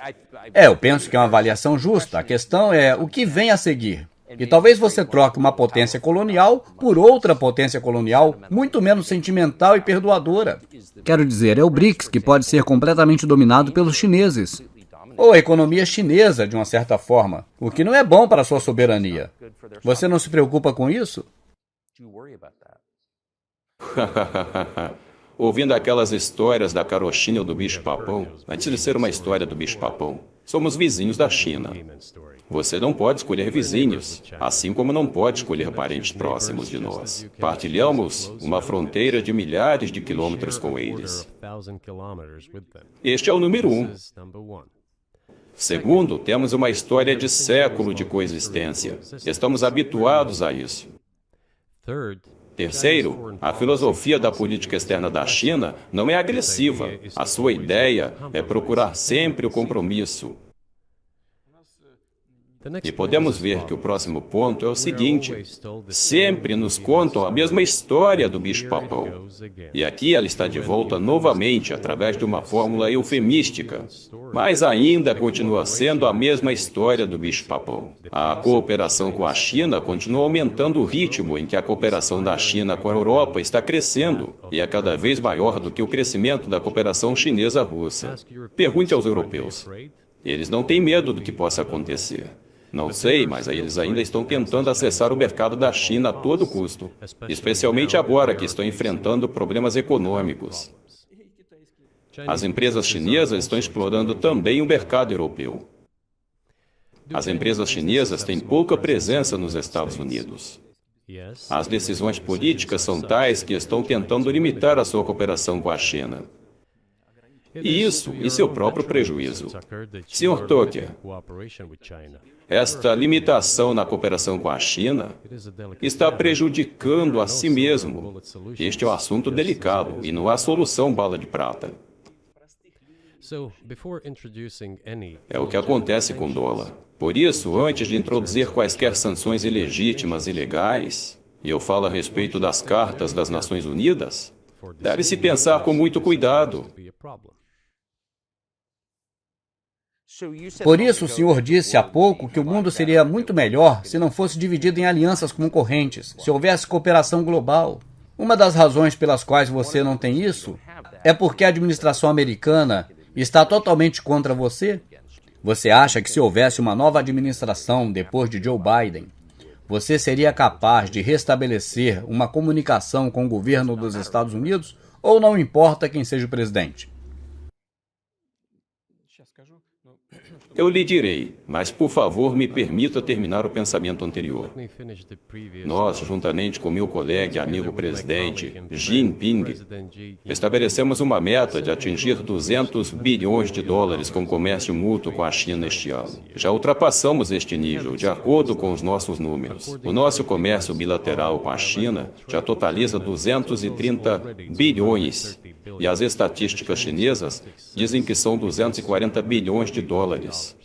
Eu penso que é uma avaliação justa. A questão é o que vem a seguir. E talvez você troque uma potência colonial por outra potência colonial muito menos sentimental e perdoadora. Quero dizer, é o BRICS que pode ser completamente dominado pelos chineses. Ou a economia chinesa, de uma certa forma, o que não é bom para a sua soberania. Você não se preocupa com isso? Ouvindo aquelas histórias da carochinha ou do bicho-papão, antes de ser uma história do bicho-papão, somos vizinhos da China. Você não pode escolher vizinhos, assim como não pode escolher parentes próximos de nós. Partilhamos uma fronteira de milhares de quilômetros com eles. Este é o número 1. Segundo, temos uma história de século de coexistência. Estamos habituados a isso. Terceiro, a filosofia da política externa da China não é agressiva. A sua ideia é procurar sempre o compromisso. E podemos ver que o próximo ponto é o seguinte: sempre nos contam a mesma história do bicho-papão. E aqui ela está de volta novamente através de uma fórmula eufemística. Mas ainda continua sendo a mesma história do bicho-papão. A cooperação com a China continua aumentando o ritmo em que a cooperação da China com a Europa está crescendo e é cada vez maior do que o crescimento da cooperação chinesa-russa. Pergunte aos europeus. Eles não têm medo do que possa acontecer. Não sei, mas eles ainda estão tentando acessar o mercado da China a todo custo, especialmente agora que estão enfrentando problemas econômicos. As empresas chinesas estão explorando também o mercado europeu. As empresas chinesas têm pouca presença nos Estados Unidos. As decisões políticas são tais que estão tentando limitar a sua cooperação com a China. E isso em seu próprio prejuízo. Sr. Tucker, esta limitação na cooperação com a China está prejudicando a si mesmo. Este é um assunto delicado e não há solução bala de prata. É o que acontece com o dólar. Por isso, antes de introduzir quaisquer sanções ilegítimas e ilegais, e eu falo a respeito das cartas das Nações Unidas, deve-se pensar com muito cuidado. Por isso, o senhor disse há pouco que o mundo seria muito melhor se não fosse dividido em alianças concorrentes, se houvesse cooperação global. Uma das razões pelas quais você não tem isso é porque a administração americana está totalmente contra você. Você acha que se houvesse uma nova administração depois de Joe Biden, você seria capaz de restabelecer uma comunicação com o governo dos Estados Unidos ou não importa quem seja o presidente? Eu lhe direi, mas por favor me permita terminar o pensamento anterior. Nós, juntamente com meu colega e amigo presidente, Xi Jinping, estabelecemos uma meta de atingir 200 bilhões de dólares com comércio mútuo com a China este ano. Já ultrapassamos este nível, de acordo com os nossos números. O nosso comércio bilateral com a China já totaliza 230 bilhões. E as estatísticas chinesas dizem que são 240 bilhões de dólares.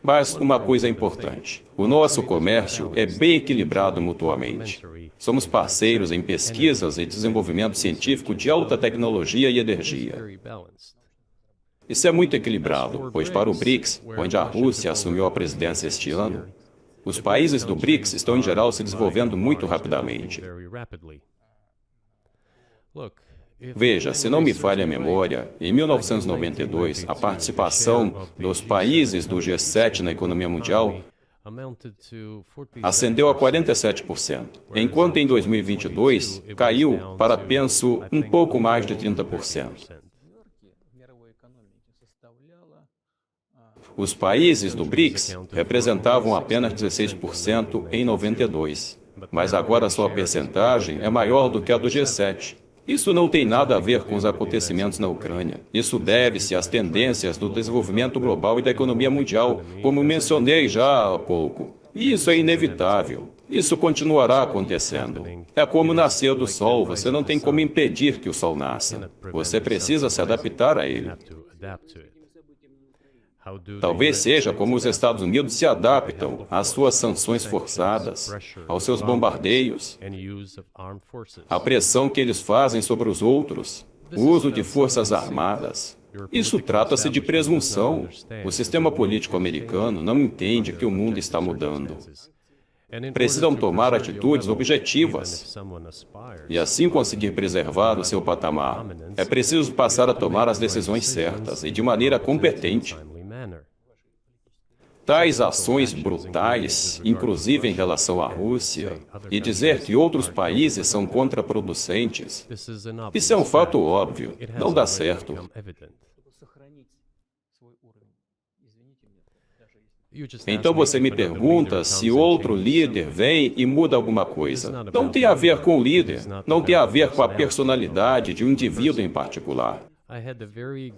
Mas uma coisa é importante: o nosso comércio é bem equilibrado mutuamente. Somos parceiros em pesquisas e desenvolvimento científico de alta tecnologia e energia. Isso é muito equilibrado, pois para o BRICS, onde a Rússia assumiu a presidência este ano, os países do BRICS estão em geral se desenvolvendo muito rapidamente. Veja, se não me falha a memória, em 1992, a participação dos países do G7 na economia mundial ascendeu a 47%, enquanto em 2022 caiu para, penso, um pouco mais de 30%. Os países do BRICS representavam apenas 16% em 92, mas agora sua percentagem é maior do que a do G7. Isso não tem nada a ver com os acontecimentos na Ucrânia. Isso deve-se às tendências do desenvolvimento global e da economia mundial, como mencionei já há pouco. E isso é inevitável. Isso continuará acontecendo. É como nascer do sol, você não tem como impedir que o sol nasça. Você precisa se adaptar a ele. Talvez seja como os Estados Unidos se adaptam às suas sanções forçadas, aos seus bombardeios, à pressão que eles fazem sobre os outros, o uso de forças armadas. Isso trata-se de presunção. O sistema político americano não entende que o mundo está mudando. Precisam tomar atitudes objetivas e assim conseguir preservar o seu patamar. É preciso passar a tomar as decisões certas e de maneira competente. Tais ações brutais, inclusive em relação à Rússia, e dizer que outros países são contraproducentes, isso é um fato óbvio, não dá certo. Então você me pergunta se outro líder vem e muda alguma coisa. Não tem a ver com o líder, não tem a ver com a personalidade de um indivíduo em particular.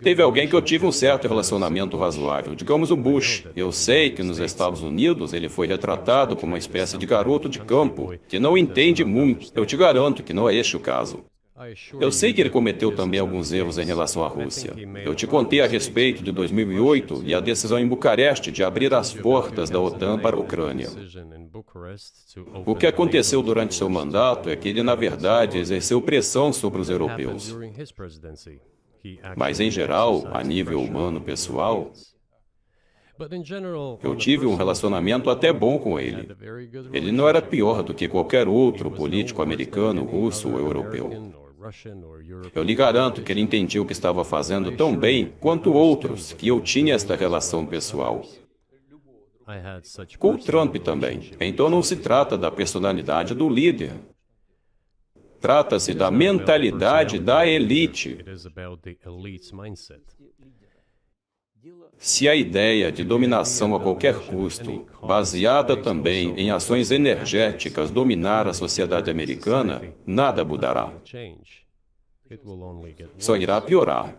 Teve alguém que eu tive um certo relacionamento razoável, digamos o Bush. Eu sei que nos Estados Unidos ele foi retratado como uma espécie de garoto de campo, que não entende muito. Eu te garanto que não é este o caso. Eu sei que ele cometeu também alguns erros em relação à Rússia. Eu te contei a respeito de 2008 e a decisão em Bucareste de abrir as portas da OTAN para a Ucrânia. O que aconteceu durante seu mandato é que ele, na verdade, exerceu pressão sobre os europeus. Mas, em geral, a nível humano pessoal, eu tive um relacionamento até bom com ele. Ele não era pior do que qualquer outro político americano, russo ou europeu. Eu lhe garanto que ele entendia o que estava fazendo tão bem quanto outros, que eu tinha esta relação pessoal. Com o Trump também. Então não se trata da personalidade do líder. Trata-se da mentalidade da elite. It is about the elite's mindset. Se a ideia de dominação a qualquer custo, baseada também em ações energéticas, dominar a sociedade americana, nada mudará. Change. It will only get Só worse. irá piorar.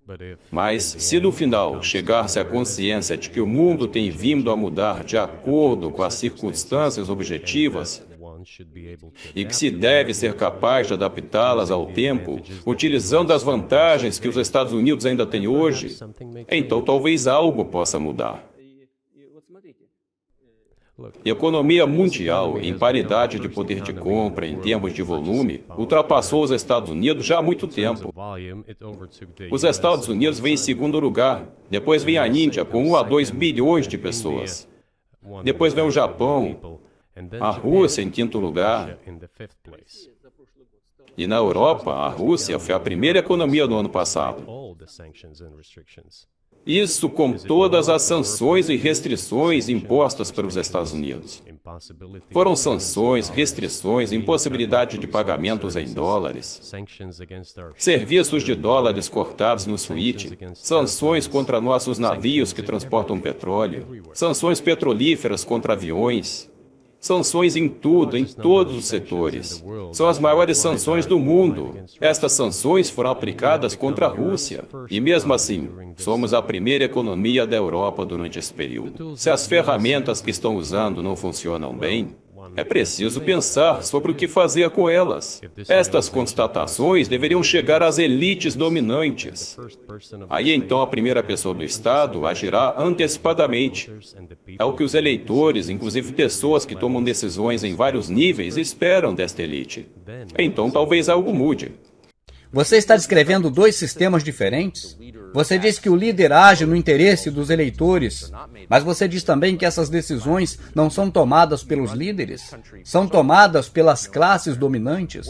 But if Mas, se no final chegar-se à consciência de que o mundo tem vindo a mudar de acordo com as circunstâncias objetivas, one should be able to e que se deve ser capaz de adaptá-las ao tempo, utilizando as vantagens que os Estados Unidos ainda têm hoje, então talvez algo possa mudar. A economia mundial, em paridade de poder de compra em termos de volume, ultrapassou os Estados Unidos já há muito tempo. volume, it overtook the Os Estados Unidos vêm em segundo lugar, depois vem a Índia com 1 a 2 bilhões de pessoas. Depois vem o Japão, a Rússia em quinto lugar. in the fifth place. E na Europa, a Rússia foi a primeira economia do ano passado. All the sanctions and restrictions. Isso com todas as sanções e restrições impostas pelos Estados Unidos. Impossibility. Foram sanções, restrições, impossibilidade de pagamentos em dólares, Sanctions against our serviços de dólares cortados no SWIFT, sanções contra nossos navios que transportam petróleo, sanções petrolíferas contra aviões, sanções em tudo, em todos os setores. São as maiores sanções do mundo. Estas sanções foram aplicadas contra a Rússia. E mesmo assim, somos a primeira economia da Europa durante esse período. Se as ferramentas que estão usando não funcionam bem, é preciso pensar sobre o que fazer com elas. Estas constatações deveriam chegar às elites dominantes. first person of Aí então a primeira pessoa do Estado agirá antecipadamente. and the people. É o que os eleitores, inclusive pessoas que tomam decisões em vários níveis, esperam desta elite. Então talvez algo mude. Você está descrevendo dois sistemas diferentes? Você diz que o líder age no interesse dos eleitores, mas você diz também que essas decisões não são tomadas pelos líderes, são tomadas pelas classes dominantes.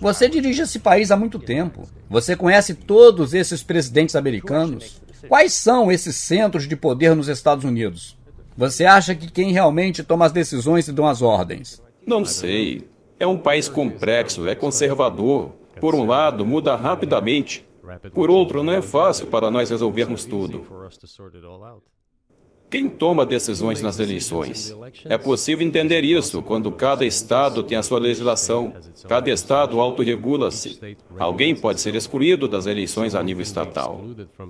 Você dirige esse país há muito tempo. Você conhece todos esses presidentes americanos. Quais são esses centros de poder nos Estados Unidos? Você acha que quem realmente toma as decisões e dão as ordens? Não sei. É um país complexo, é conservador. Por um lado, muda rapidamente. Por outro, não é fácil para nós resolvermos tudo. For us to sort it all out. Quem toma decisões nas eleições? É possível entender isso quando cada estado tem a sua legislação. Cada estado autorregula-se. Alguém pode ser excluído das eleições a nível estatal.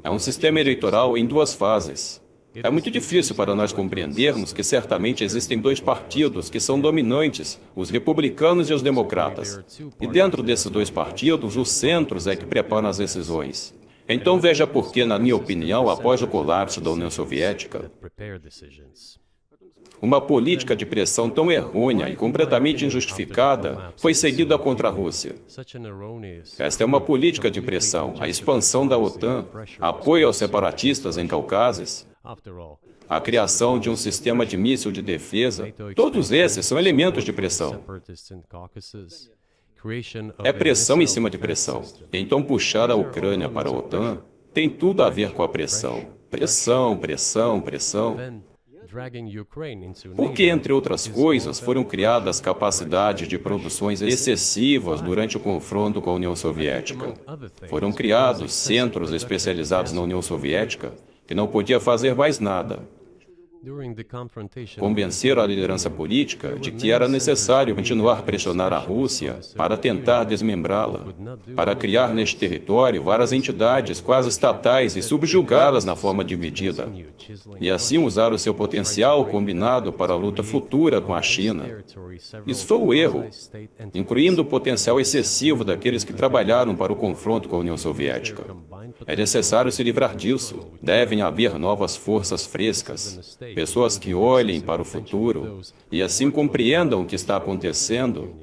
É um sistema eleitoral em duas fases. É muito difícil para nós compreendermos que certamente existem dois partidos que são dominantes, os republicanos e os democratas. E dentro desses dois partidos, os centros é que preparam as decisões. Então veja por que, na minha opinião, após o colapso da União Soviética, Prepare decisions. uma política de pressão tão errônea e completamente injustificada foi seguida contra a Rússia. Such an erroneous Esta é uma política de pressão, a expansão da OTAN, apoio aos separatistas em Cáucaso, after all. a criação de um sistema de míssil de defesa, todos esses são elementos de pressão. Separatists in Caucasus. Creation of É pressão em cima de pressão. Então puxar a Ucrânia para a OTAN tem tudo a ver com a pressão. Pressão, pressão, pressão. then dragging Ukraine into Porque, entre outras coisas, foram criadas capacidades de produções excessivas durante o confronto com a União Soviética. Foram criados centros especializados na União Soviética que não podia fazer mais nada. during the confrontation. Convencer a liderança política de que era necessário continuar a pressionar a Rússia para tentar desmembrá-la, para criar neste território várias entidades quase estatais e subjugá-las na forma dividida, e assim usar o seu potencial combinado para a luta futura com a China. Isso foi o erro, incluindo o potencial excessivo daqueles que trabalharam para o confronto com a União Soviética. É necessário se livrar disso. Devem haver novas forças frescas, pessoas que olhem para o futuro e assim compreendam o que está acontecendo.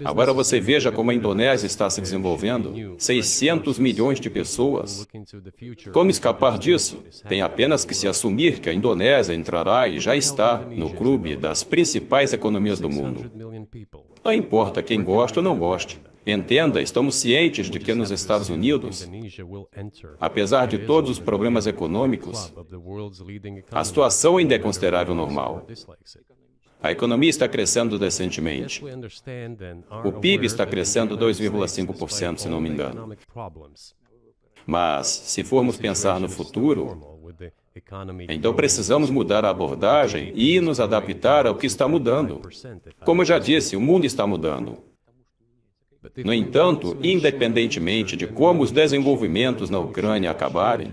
Agora você veja como a Indonésia está se desenvolvendo. 600 milhões de pessoas. Como escapar disso? Tem apenas que se assumir que a Indonésia entrará e já está no clube das principais economias do mundo. Não importa quem gosta ou não goste. Entenda, estamos cientes de que nos Estados Unidos, apesar de todos os problemas econômicos, a situação ainda é considerável normal. A economia está crescendo decentemente. O PIB está crescendo 2,5%, se não me engano. Mas, se formos pensar no futuro, então precisamos mudar a abordagem e nos adaptar ao que está mudando. Como eu já disse, o mundo está mudando. No entanto, independentemente de como os desenvolvimentos na Ucrânia acabarem,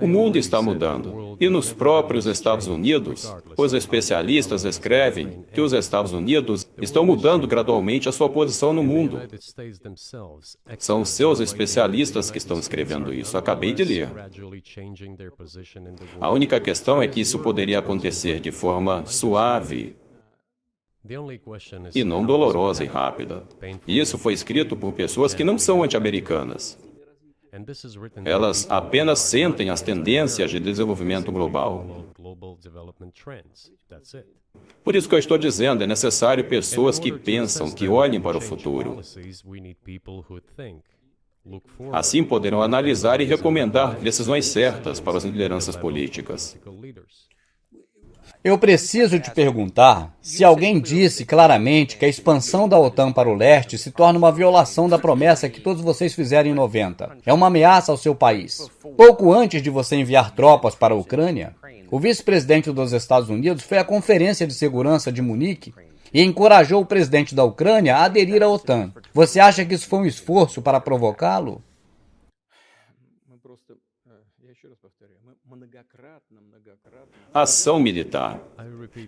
o mundo está mudando. E nos próprios Estados Unidos, os especialistas escrevem que os Estados Unidos estão mudando gradualmente a sua posição no mundo. São os seus especialistas que estão escrevendo isso. Acabei de ler. A única questão é que isso poderia acontecer de forma suave e não dolorosa e rápida. E isso foi escrito por pessoas que não são anti-americanas. Elas apenas sentem as tendências de desenvolvimento global. Por isso que eu estou dizendo, é necessário pessoas que pensam, que olhem para o futuro. Assim poderão analisar e recomendar decisões certas para as lideranças políticas. Eu preciso te perguntar se alguém disse claramente que a expansão da OTAN para o leste se torna uma violação da promessa que todos vocês fizeram em 90. É uma ameaça ao seu país. Pouco antes de você enviar tropas para a Ucrânia, o vice-presidente dos Estados Unidos foi à Conferência de Segurança de Munique e encorajou o presidente da Ucrânia a aderir à OTAN. Você acha que isso foi um esforço para provocá-lo? Ação militar.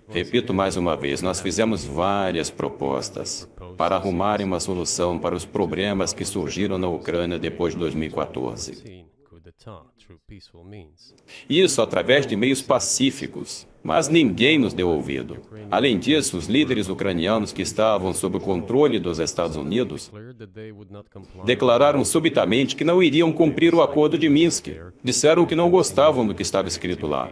Repito mais uma vez, nós fizemos várias propostas para arrumarem uma solução para os problemas que surgiram na Ucrânia depois de 2014. Isso através de meios pacíficos, mas ninguém nos deu ouvido. Além disso, os líderes ucranianos que estavam sob o controle dos Estados Unidos declararam subitamente que não iriam cumprir o acordo de Minsk. Disseram que não gostavam do que estava escrito lá.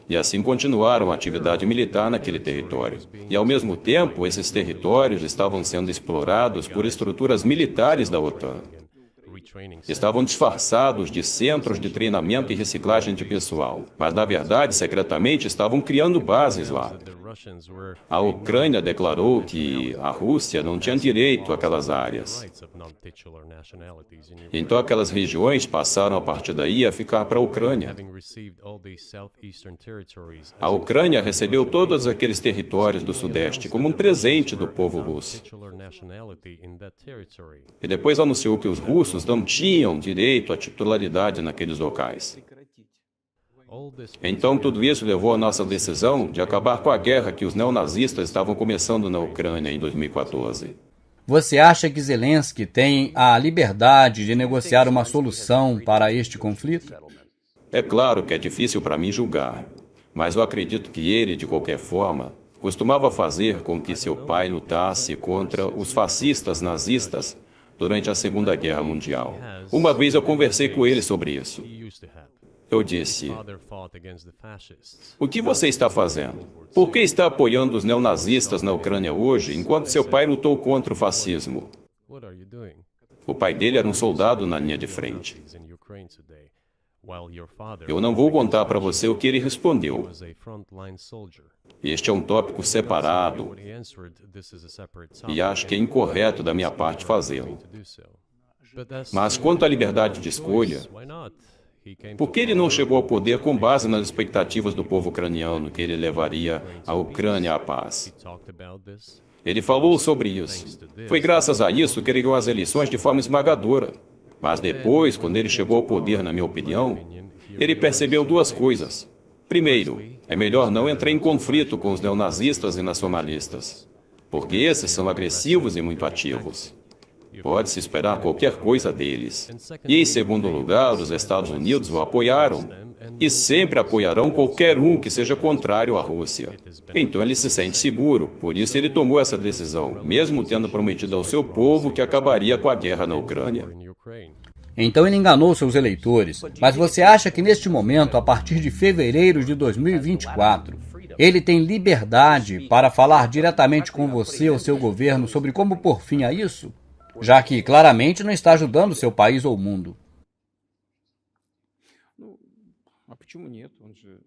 E assim continuaram a atividade militar naquele território. E, ao mesmo tempo, esses territórios estavam sendo explorados por estruturas militares da OTAN. Estavam disfarçados de centros de treinamento e reciclagem de pessoal, mas, na verdade, secretamente estavam criando bases lá. A Ucrânia declarou que a Rússia não tinha direito àquelas áreas. Então aquelas regiões passaram a partir daí a ficar para a Ucrânia. A Ucrânia recebeu todos aqueles territórios do Sudeste como um presente do povo russo. E depois anunciou que os russos não tinham direito à titularidade naqueles locais. Então, tudo isso levou à nossa decisão de acabar com a guerra que os neonazistas estavam começando na Ucrânia em 2014. Você acha que Zelensky tem a liberdade de negociar uma solução para este conflito? É claro que é difícil para mim julgar, mas eu acredito que ele, de qualquer forma, costumava fazer com que seu pai lutasse contra os fascistas nazistas durante a Segunda Guerra Mundial. Uma vez eu conversei com ele sobre isso. Eu disse, o que você está fazendo? Por que está apoiando os neonazistas na Ucrânia hoje, enquanto seu pai lutou contra o fascismo? O pai dele era um soldado na linha de frente. Eu não vou contar para você o que ele respondeu. Este é um tópico separado e acho que é incorreto da minha parte fazê-lo. Mas quanto à liberdade de escolha, por que ele não chegou ao poder com base nas expectativas do povo ucraniano que ele levaria a Ucrânia à paz? Ele falou sobre isso. Foi graças a isso que ele ganhou as eleições de forma esmagadora. Mas depois, quando ele chegou ao poder, na minha opinião, ele percebeu duas coisas. Primeiro, é melhor não entrar em conflito com os neonazistas e nacionalistas, porque esses são agressivos e muito ativos. Pode-se esperar qualquer coisa deles. E, em segundo lugar, os Estados Unidos o apoiaram e sempre apoiarão qualquer um que seja contrário à Rússia. Então ele se sente seguro, por isso ele tomou essa decisão, mesmo tendo prometido ao seu povo que acabaria com a guerra na Ucrânia. Então ele enganou seus eleitores, mas você acha que neste momento, a partir de fevereiro de 2024, ele tem liberdade para falar diretamente com você ou seu governo sobre como pôr fim a isso? já que claramente não está ajudando seu país ou o mundo. А почему нет? Он же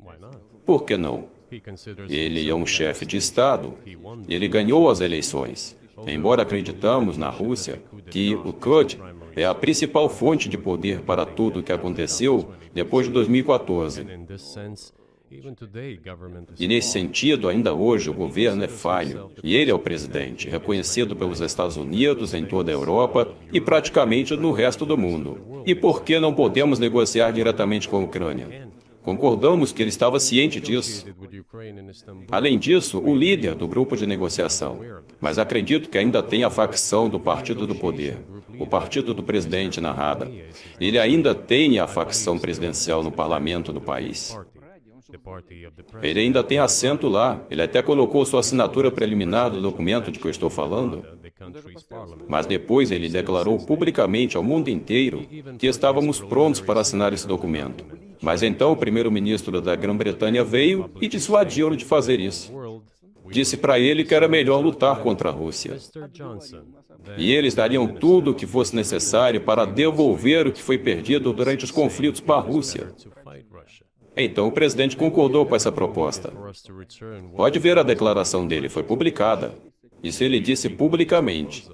Why not? Por que não? He considers Ele é um chefe de Estado. Ele ganhou as eleições. Embora acreditamos na Rússia que o Kremlin é a principal fonte de poder para tudo o que aconteceu depois de 2014. in this sense, even today, government is E nesse sentido, ainda hoje, o governo é falho. E ele é o presidente, reconhecido pelos Estados Unidos, em toda a Europa e praticamente no resto do mundo. E por que não podemos negociar diretamente com a Ucrânia? Concordamos que ele estava ciente disso. with Ukraine in Istanbul. Além disso, o líder do grupo de negociação. Mas acredito que ainda tem a facção do Partido do Poder, o partido do presidente na Rada. Ele ainda tem a facção presidencial no parlamento do país. The party of the president. Ele ainda tem assento lá. Ele até colocou sua assinatura preliminar do documento de que eu estou falando. The country's parliament. Mas depois ele declarou publicamente ao mundo inteiro que estávamos prontos para assinar esse documento. Mas então o primeiro-ministro da Grã-Bretanha veio e dissuadiu-o de fazer isso. World, Disse para ele que era melhor lutar contra a Rússia. Mr. Johnson, E eles dariam tudo o que fosse necessário para devolver o que foi perdido durante os conflitos com a Rússia. to fight Russia. Então o presidente concordou com essa proposta. For us to return what Pode ver a declaração dele, foi publicada. Isso ele disse publicamente.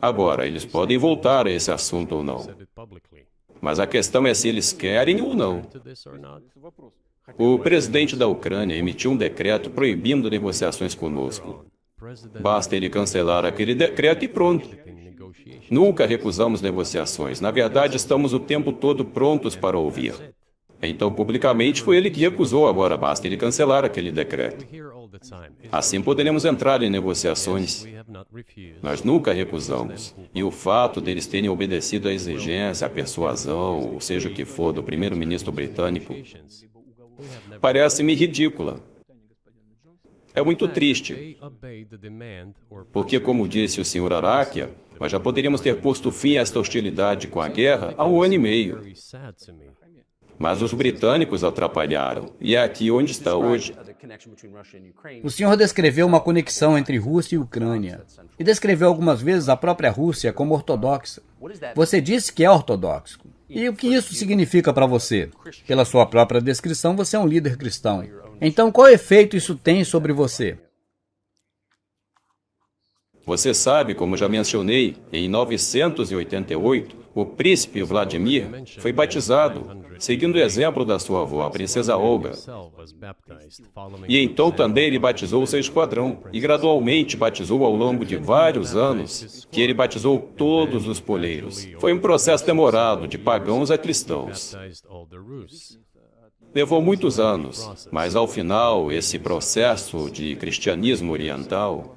Agora, eles podem voltar a esse assunto ou não. said it publicly. Mas a questão é se eles querem ou não. To this or not, O presidente da Ucrânia emitiu um decreto proibindo negociações conosco. President Basta ele cancelar aquele decreto e pronto. in negotiation. Nunca recusamos negociações. Na verdade, estamos o tempo todo prontos para ouvir. Então, publicamente, foi ele que recusou. Agora, basta ele cancelar aquele decreto. We hear all the time. Assim poderemos entrar em negociações. We have not refused. Nós nunca recusamos. E o fato deles terem obedecido à exigência, à persuasão, ou seja o que for, do primeiro-ministro britânico, We have never. parece-me ridícula. É muito triste, They obeyed the demand or porque, como disse o Sr. Arakia, nós já poderíamos ter posto fim a esta hostilidade com a guerra há um ano e meio. very sad to me. Mas os britânicos atrapalharam. E é aqui onde está hoje. The connection between Russia and Ukraine. O senhor descreveu uma conexão entre Rússia e Ucrânia. E descreveu algumas vezes a própria Rússia como ortodoxa. Você disse que é ortodoxo. E o que isso significa para você? Pela sua própria descrição, você é um líder cristão. Então, qual efeito isso tem sobre você? Você sabe, como já mencionei, em 988, o príncipe Vladimir foi batizado, seguindo o exemplo da sua avó, a princesa Olga. Himself was baptized following E então também ele batizou o seu esquadrão, e gradualmente batizou ao longo de vários anos, que ele batizou todos os poleiros. Foi um processo demorado, de pagãos a cristãos. baptized all the Rus. Levou muitos anos, mas ao final, esse processo de cristianismo oriental,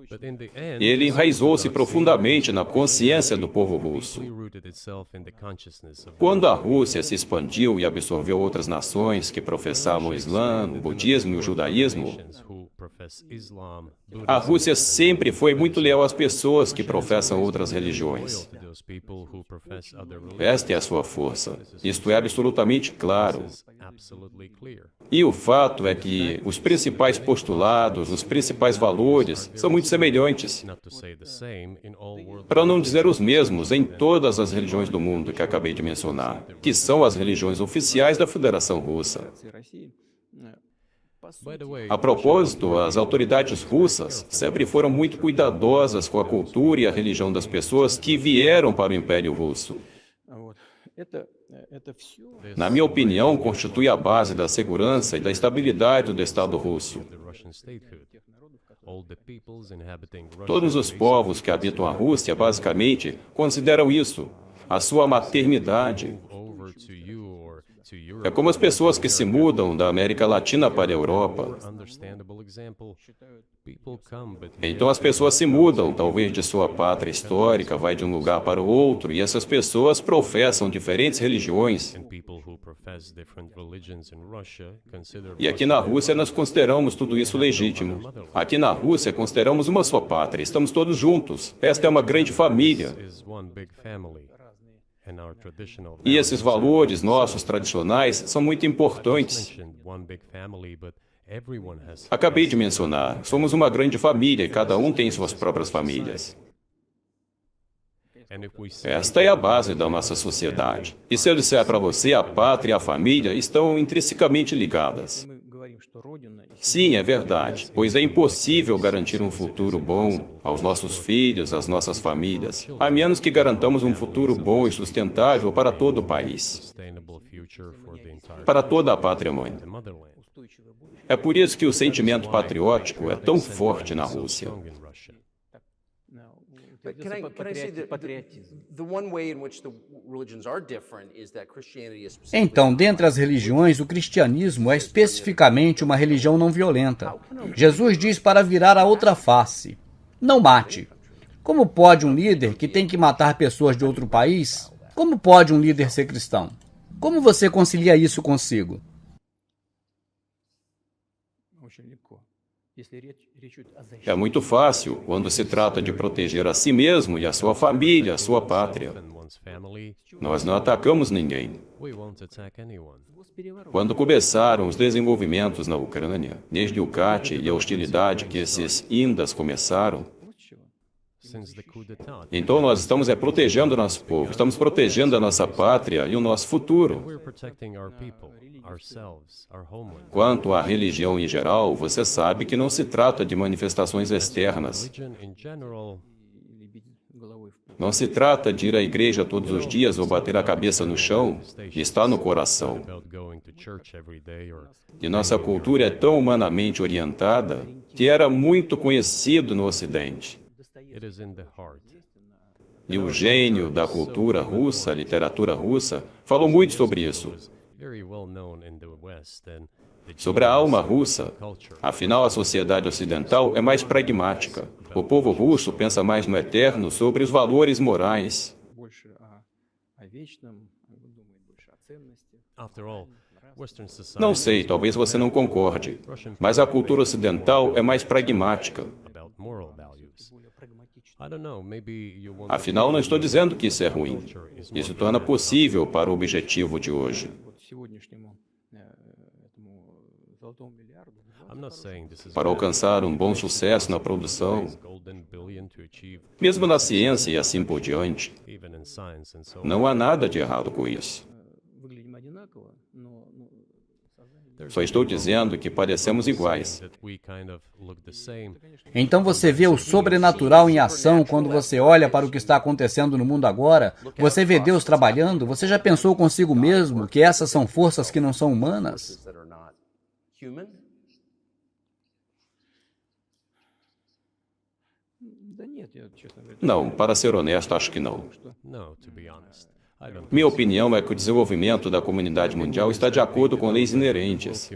But in the end, ele enraizou-se profundamente na consciência do povo russo. it rooted itself in the consciousness of Quando a Rússia se expandiu e absorveu outras nações que professavam o Islã, o budismo e o judaísmo, nations who profess Islam, a Buddhism, Rússia sempre foi muito leal às pessoas que professam outras religiões. to those people who profess other religions. Esta é a sua força. Isto é absolutamente claro. This is absolutely clear. E o fato é que os principais postulados, os principais valores são muito semelhantes, Not to say the same in all world. para não dizer os mesmos, em todas as religiões do mundo que acabei de mencionar, que são as religiões oficiais da Federação Russa. Федерации России. By the way, A propósito, as autoridades russas sempre foram muito cuidadosas com a cultura e a religião das pessoas que vieram para o Império Russo. Вот. Это все Na minha opinião, constitui a base da segurança e da estabilidade do Estado russo. the Russian statehood. All the peoples inhabiting Russia Todos os povos que habitam a Rússia, basicamente, consideram isso, a sua maternidade. over to you or to Europe. É como as pessoas que se mudam da América Latina para a Europa. Understandable example. People come, but Então as pessoas se mudam, talvez de sua pátria histórica, vai de um lugar para o outro, e essas pessoas professam diferentes religiões. and people who profess different religions in Russia consider E aqui na Rússia nós consideramos tudo isso legítimo. Aqui na Rússia consideramos uma só pátria, estamos todos juntos. Esta é uma grande família. is one big family. And our traditional E esses valores nossos tradicionais são muito importantes. mentioned one big family, but everyone has Acabei de mencionar, somos uma grande família e cada um tem suas próprias famílias. Esta é a base da nossa sociedade. E se eu disser para você, a pátria e a família estão intrinsecamente ligadas. Sim, é verdade, pois é impossível garantir um futuro bom aos nossos filhos, às nossas famílias, a menos que garantamos um futuro bom e sustentável para todo o país, para toda a pátria-mãe. É por isso que o sentimento patriótico é tão forte na Rússia. But can I say that the one way in which the religions are different is that Christianity is specifically Então, dentre as religiões, o cristianismo é especificamente uma religião não violenta. Jesus diz para virar a outra face. Não mate. Como pode um líder que tem que matar pessoas de outro país? Como pode um líder ser cristão? Como você concilia isso consigo? É muito fácil quando se trata de proteger a si mesmo e a sua família, a sua pátria. Nós não atacamos ninguém. Quando começaram os desenvolvimentos na Ucrânia, desde o CAT e a hostilidade que esses indas começaram, então nós estamos protegendo o nosso povo, estamos protegendo a nossa pátria e o nosso futuro. Quanto à religião em geral, você sabe que não se trata de manifestações externas. Não se trata de ir à igreja todos os dias ou bater a cabeça no chão, está no coração. E nossa cultura é tão humanamente orientada que era muito conhecido no Ocidente. E o gênio da cultura russa, a literatura russa, falou muito sobre isso. Sobre a alma russa. Afinal, a sociedade ocidental é mais pragmática. O povo russo pensa mais no eterno, sobre os valores morais. Não sei, talvez você não concorde, mas a cultura ocidental é mais pragmática. Afinal, não estou dizendo que isso é ruim. Isso torna possível para o objetivo de hoje. Para alcançar um bom sucesso na produção, mesmo na ciência e assim por diante, não há nada de errado com isso. Só estou dizendo que parecemos iguais. Então você vê o sobrenatural em ação quando você olha para o que está acontecendo no mundo agora? Você vê Deus trabalhando? Você já pensou consigo mesmo que essas são forças que não são humanas? Não, para ser honesto, acho que não. Minha opinião é que o desenvolvimento da comunidade mundial está de acordo com leis inerentes.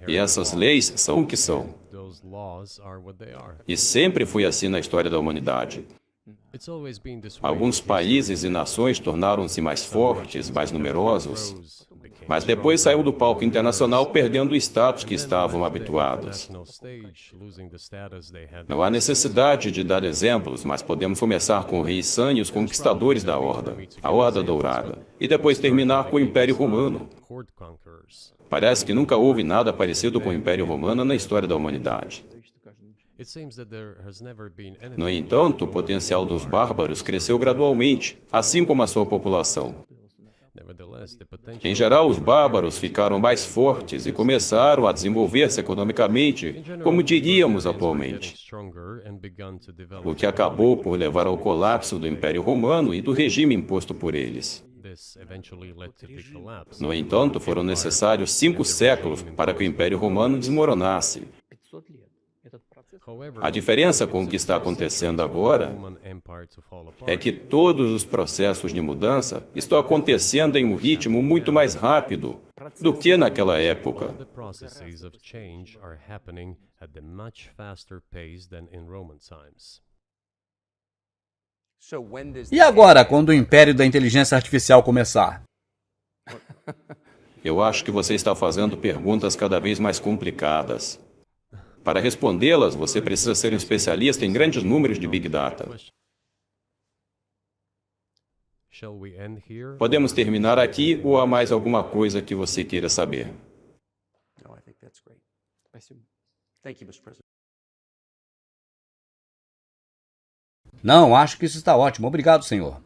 E essas leis são o que são. E sempre foi assim na história da humanidade. Alguns países e nações tornaram-se mais fortes, mais numerosos, mas depois saiu do palco internacional perdendo o status que estavam habituados. Não há necessidade de dar exemplos, mas podemos começar com o rei San e os conquistadores da Horda, a Horda Dourada, e depois terminar com o Império Romano. Parece que nunca houve nada parecido com o Império Romano na história da humanidade. No entanto, o potencial dos bárbaros cresceu gradualmente, assim como a sua população. Em geral, os bárbaros ficaram mais fortes e começaram a desenvolver-se economicamente, como diríamos atualmente, o que acabou por levar ao colapso do Império Romano e do regime imposto por eles. No entanto, foram necessários 5 séculos para que o Império Romano desmoronasse. A diferença com o que está acontecendo agora é que todos os processos de mudança estão acontecendo em um ritmo muito mais rápido do que naquela época. E agora, quando o império da inteligência artificial começar? Eu acho que você está fazendo perguntas cada vez mais complicadas. Para respondê-las, você precisa ser um especialista em grandes números de Big Data. Podemos terminar aqui ou há mais alguma coisa que você queira saber? Não, acho que isso está ótimo. Obrigado, senhor.